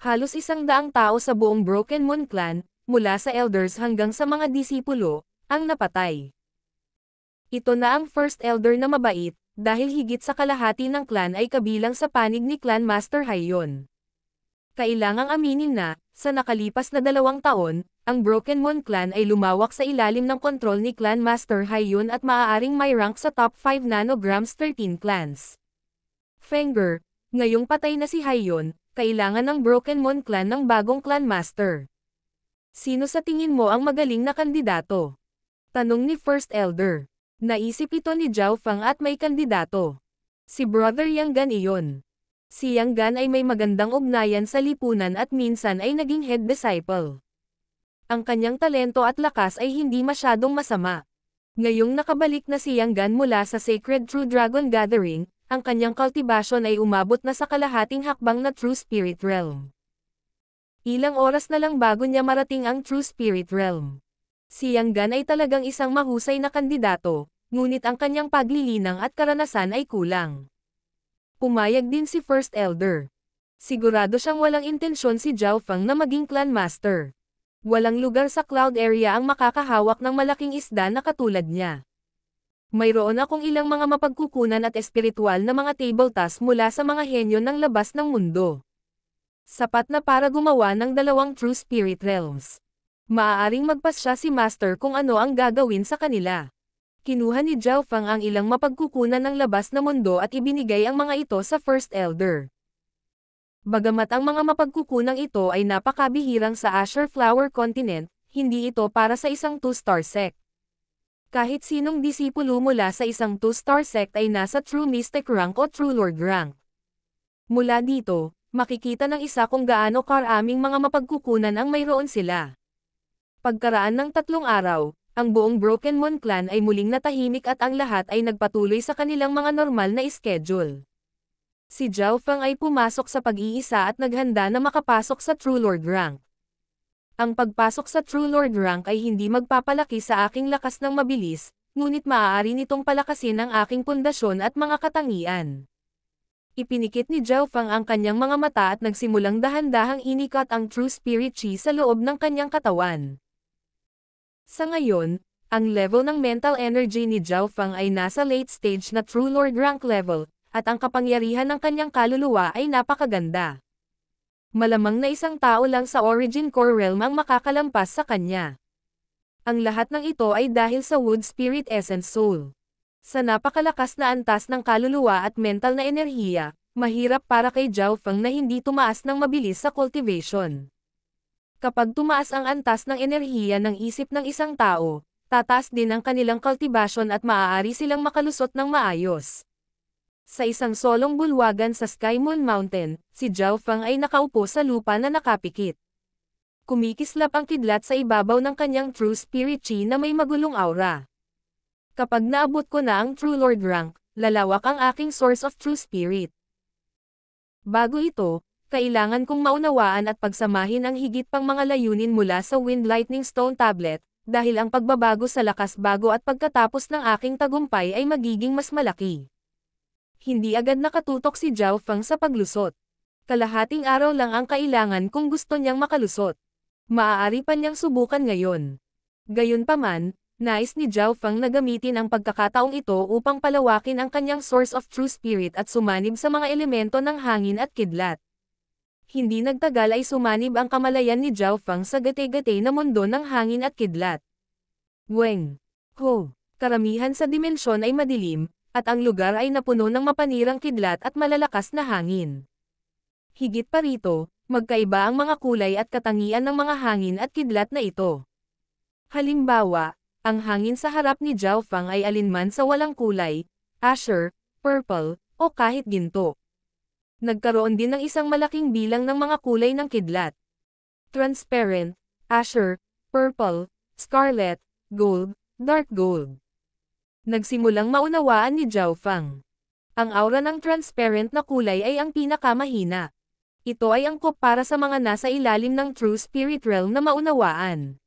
Halos 100 tao sa buong Broken Moon Clan, mula sa elders hanggang sa mga disipulo, ang napatay. Ito na ang First Elder na mabait, dahil higit sa kalahati ng clan ay kabilang sa panig ni Clan Master Haiyun. Kailangang aminin na, sa nakalipas na 2 taon, ang Broken Moon Clan ay lumawak sa ilalim ng kontrol ni Clan Master Haiyun at maaaring may rank sa top 5 nanograms 13 clans. Fenger, ngayong patay na si Haiyun, kailangan ng Broken Moon Clan ng bagong Clan Master. Sino sa tingin mo ang magaling na kandidato? Tanong ni First Elder. Naisip ito ni Zhao Feng at may kandidato. Si Brother Yang Gan iyon. Si Yang Gan ay may magandang ugnayan sa lipunan at minsan ay naging head disciple. Ang kanyang talento at lakas ay hindi masyadong masama. Ngayong nakabalik na si Yang Gan mula sa Sacred True Dragon Gathering, ang kanyang cultivation ay umabot na sa kalahating hakbang na True Spirit Realm. Ilang oras na lang bago niya marating ang True Spirit Realm. Si Yang Gan ay talagang isang mahusay na kandidato, ngunit ang kanyang paglilinang at karanasan ay kulang. Pumayag din si First Elder. Sigurado siyang walang intensyon si Zhao Feng na maging Clan Master. Walang lugar sa Cloud Area ang makakahawak ng malaking isda na katulad niya. Mayroon akong ilang mga mapagkukunan at espiritual na mga table tasks mula sa mga henyo ng labas ng mundo. Sapat na para gumawa ng 2 True Spirit Realms. Maaaring magpasya si Master kung ano ang gagawin sa kanila. Kinuha ni Zhao Feng ang ilang mapagkukunan ng labas na mundo at ibinigay ang mga ito sa First Elder. Bagamat ang mga mapagkukunang ito ay napakabihirang sa Azure Flower Continent, hindi ito para sa isang 2-star sect. Kahit sinong disipulo mula sa isang 2-star sect ay nasa True Mystic rank o True Lord rank. Mula dito, makikita ng isa kung gaano karaming mga mapagkukunan ang mayroon sila. Pagkaraan ng 3 araw, ang buong Broken Moon Clan ay muling natahimik at ang lahat ay nagpatuloy sa kanilang mga normal na schedule. Si Zhao Feng ay pumasok sa pag-iisa at naghanda na makapasok sa True Lord rank. Ang pagpasok sa True Lord rank ay hindi magpapalaki sa aking lakas ng mabilis, ngunit maaari nitong palakasin ang aking pundasyon at mga katangian. Ipinikit ni Zhao Feng ang kanyang mga mata at nagsimulang dahan-dahang inikat ang True Spirit Chi sa loob ng kanyang katawan. Sa ngayon, ang level ng mental energy ni Zhao Feng ay nasa late stage na True Lord rank level, at ang kapangyarihan ng kanyang kaluluwa ay napakaganda. Malamang na isang tao lang sa Origin Core Realm ang makakalampas sa kanya. Ang lahat ng ito ay dahil sa Wood Spirit Essence Soul. Sa napakalakas na antas ng kaluluwa at mental na enerhiya, Mahirap para kay Zhao Feng na hindi tumaas ng mabilis sa cultivation. Kapag tumaas ang antas ng enerhiya ng isip ng isang tao, tataas din ang kanilang cultivation at maaari silang makalusot ng maayos. Sa isang solong bulwagan sa Sky Moon Mountain, si Zhao Feng ay nakaupo sa lupa na nakapikit. Kumikislap ang kidlat sa ibabaw ng kanyang True Spirit Chi na may magulong aura. Kapag naabot ko na ang True Lord rank, lalawak ang aking source of True Spirit. Bago ito, kailangan kong maunawaan at pagsamahin ang higit pang mga layunin mula sa Wind Lightning Stone Tablet, dahil ang pagbabago sa lakas bago at pagkatapos ng aking tagumpay ay magiging mas malaki. Hindi agad nakatutok si Zhao Feng sa paglusot. Kalahating araw lang ang kailangan kung gusto niyang makalusot. Maaari pa niyang subukan ngayon. Gayunpaman, nais ni Zhao Feng na gamitin ang pagkakataong ito upang palawakin ang kanyang source of true spirit at sumanib sa mga elemento ng hangin at kidlat. Hindi nagtagal ay sumanib ang kamalayan ni Zhao Feng sa gate-gate na mundo ng hangin at kidlat. Weng. Ho. Karamihan sa dimensyon ay madilim, at ang lugar ay napuno ng mapanirang kidlat at malalakas na hangin. Higit pa rito, magkaiba ang mga kulay at katangian ng mga hangin at kidlat na ito. Halimbawa, ang hangin sa harap ni Zhao Feng ay alinman sa walang kulay, azure, purple, o kahit ginto. Nagkaroon din ng isang malaking bilang ng mga kulay ng kidlat. Transparent, azure, purple, scarlet, gold, dark gold. Nagsimulang maunawaan ni Zhao Feng. Ang aura ng transparent na kulay ay ang pinakamahina. Ito ay angkop para sa mga nasa ilalim ng True Spirit Realm na maunawaan.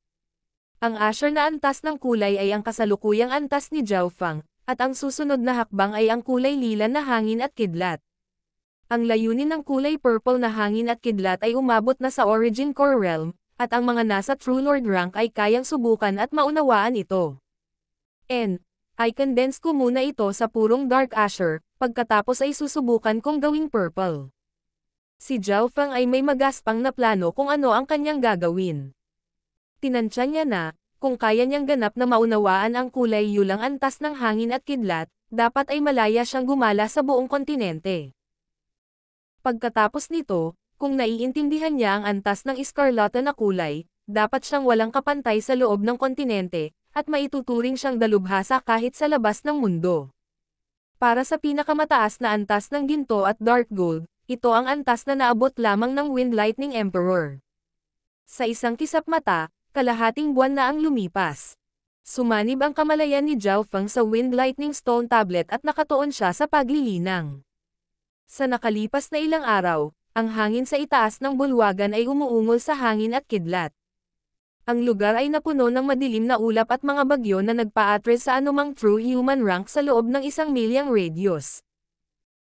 Ang azure na antas ng kulay ay ang kasalukuyang antas ni Zhao Feng, at ang susunod na hakbang ay ang kulay lila na hangin at kidlat. Ang layunin ng kulay purple na hangin at kidlat ay umabot na sa Origin Core Realm, at ang mga nasa True Lord rank ay kayang subukan at maunawaan ito. I-condense ko muna ito sa purong dark azure, pagkatapos ay susubukan kong gawing purple. Si Zhao Feng ay may magaspang na plano kung ano ang kanyang gagawin. Tinansya niya na, kung kaya niyang ganap na maunawaan ang kulay yulang antas ng hangin at kidlat, dapat ay malaya siyang gumala sa buong kontinente. Pagkatapos nito, kung naiintindihan niya ang antas ng iskarlata na kulay, dapat siyang walang kapantay sa loob ng kontinente, at maituturing siyang dalubhasa kahit sa labas ng mundo. Para sa pinakamataas na antas ng ginto at dark gold, ito ang antas na naabot lamang ng Wind Lightning Emperor. Sa isang kisap mata, kalahating buwan na ang lumipas. Sumanib ang kamalayan ni Zhao Feng sa Wind Lightning Stone Tablet at nakatuon siya sa paglilinang. Sa nakalipas na ilang araw, ang hangin sa itaas ng bulwagan ay umuungol sa hangin at kidlat. Ang lugar ay napuno ng madilim na ulap at mga bagyo na nagpa-atres sa anumang true human rank sa loob ng 1 milyang radius.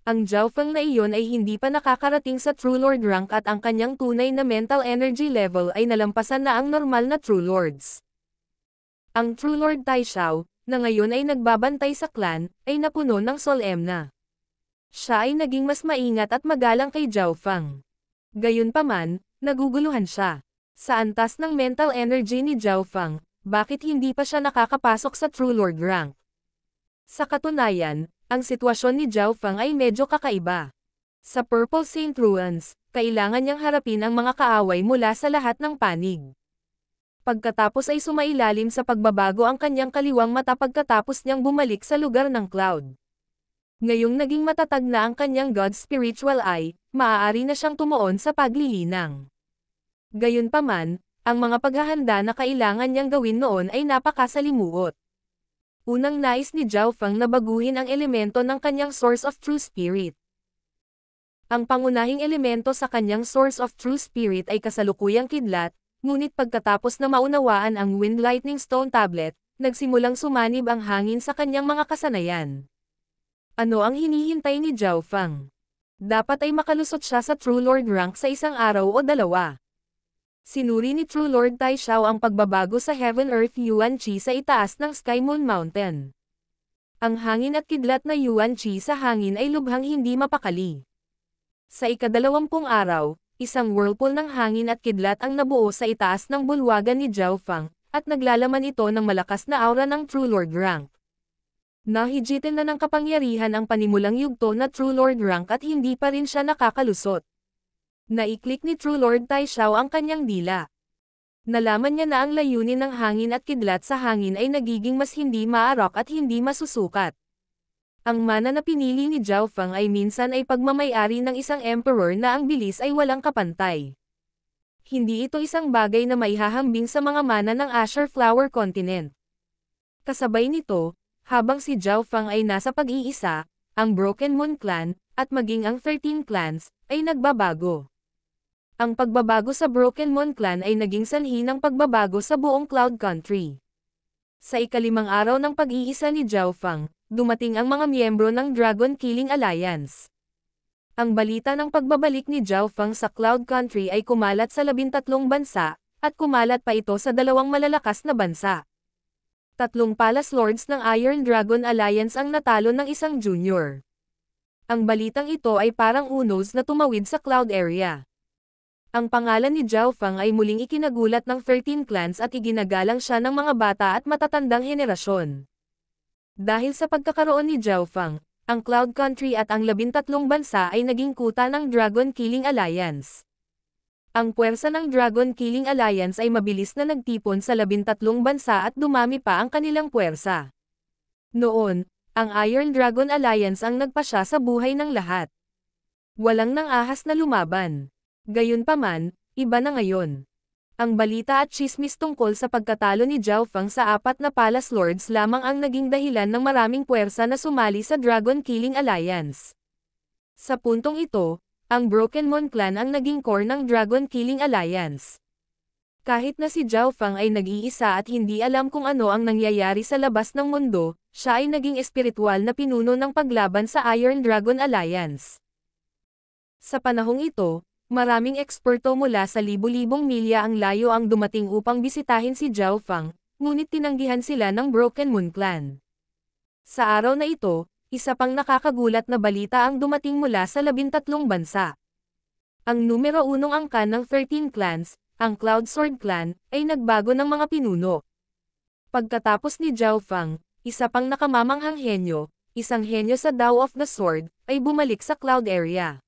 Ang Zhao Feng na iyon ay hindi pa nakakarating sa True Lord rank at ang kanyang tunay na mental energy level ay nalampasan na ang normal na True Lords. Ang True Lord Tai Xiao, na ngayon ay nagbabantay sa clan, ay napuno ng solemna. Siya ay naging mas maingat at magalang kay Zhao Feng. Gayunpaman, naguguluhan siya. Sa antas ng mental energy ni Zhao Feng, bakit hindi pa siya nakakapasok sa True Lord rank? Sa katunayan, ang sitwasyon ni Zhao Feng ay medyo kakaiba. Sa Purple Saint Ruins, kailangan niyang harapin ang mga kaaway mula sa lahat ng panig. Pagkatapos ay sumailalim sa pagbabago ang kanyang kaliwang mata pagkatapos niyang bumalik sa lugar ng Cloud. Ngayong naging matatag na ang kanyang God's Spiritual Eye, maaari na siyang tumuon sa paglilinang. Gayunpaman, ang mga paghahanda na kailangan niyang gawin noon ay napakasalimuot. Unang nais ni Zhao Feng na baguhin ang elemento ng kanyang Source of True Spirit. Ang pangunahing elemento sa kanyang Source of True Spirit ay kasalukuyang kidlat, ngunit pagkatapos na maunawaan ang Wind Lightning Stone Tablet, nagsimulang sumanib ang hangin sa kanyang mga kasanayan. Ano ang hinihintay ni Zhao Feng? Dapat ay makalusot siya sa True Lord rank sa isang araw o dalawa. Sinuri ni True Lord Tai Xiao ang pagbabago sa Heaven Earth Yuan Qi sa itaas ng Sky Moon Mountain. Ang hangin at kidlat na Yuan Qi sa hangin ay lubhang hindi mapakali. Sa ika-20 araw, isang whirlpool ng hangin at kidlat ang nabuo sa itaas ng bulwagan ni Zhao Feng, at naglalaman ito ng malakas na aura ng True Lord rank. Nahigitin na ng kapangyarihan ang panimulang yugto na True Lord rank at hindi pa rin siya nakakalusot. Naiklik ni True Lord Tai Xiao ang kanyang dila. Nalaman niya na ang layunin ng hangin at kidlat sa hangin ay nagiging mas hindi maarok at hindi masusukat. Ang mana na pinili ni Zhao Feng ay minsan ay pagmamayari ng isang emperor na ang bilis ay walang kapantay. Hindi ito isang bagay na maihahambing sa mga mana ng Azure Flower Continent. Kasabay nito, habang si Zhao Feng ay nasa pag-iisa, ang Broken Moon Clan, at maging ang 13 clans, ay nagbabago. Ang pagbabago sa Broken Moon Clan ay naging sanhi ng pagbabago sa buong Cloud Country. Sa ikalimang araw ng pag-iisa ni Zhao Feng, dumating ang mga miyembro ng Dragon Killing Alliance. Ang balita ng pagbabalik ni Zhao Feng sa Cloud Country ay kumalat sa 13 bansa, at kumalat pa ito sa 2 malalakas na bansa. 3 Palace Lords ng Iron Dragon Alliance ang natalo ng isang junior. Ang balitang ito ay parang unos na tumawid sa Cloud area. Ang pangalan ni Zhao Feng ay muling ikinagulat ng 13 clans at iginagalang siya ng mga bata at matatandang henerasyon. Dahil sa pagkakaroon ni Zhao Feng, ang Cloud Country at ang 13 bansa ay naging kuta ng Dragon Killing Alliance. Ang puwersa ng Dragon Killing Alliance ay mabilis na nagtipon sa 13 bansa at dumami pa ang kanilang puwersa. Noon, ang Iron Dragon Alliance ang nagpasya sa buhay ng lahat. Walang nang ahas na lumaban. Gayunpaman, iba na ngayon. Ang balita at tsismis tungkol sa pagkatalo ni Zhao Feng sa 4 na Palace Lords lamang ang naging dahilan ng maraming puwersa na sumali sa Dragon Killing Alliance. Sa puntong ito, ang Broken Moon Clan ang naging core ng Dragon Killing Alliance. Kahit na si Zhao Feng ay nag-iisa at hindi alam kung ano ang nangyayari sa labas ng mundo, siya ay naging espiritual na pinuno ng paglaban sa Iron Dragon Alliance. Sa panahong ito, maraming eksperto mula sa libu-libong milya ang layo ang dumating upang bisitahin si Zhao Feng, ngunit tinanggihan sila ng Broken Moon Clan. Sa araw na ito, isa pang nakakagulat na balita ang dumating mula sa 13 bansa. Ang numero 1 angkan ng 13 clans, ang Cloud Sword Clan, ay nagbago ng mga pinuno. Pagkatapos ni Zhao Feng, isa pang nakamamanghang henyo, isang henyo sa Dao of the Sword, ay bumalik sa Cloud area.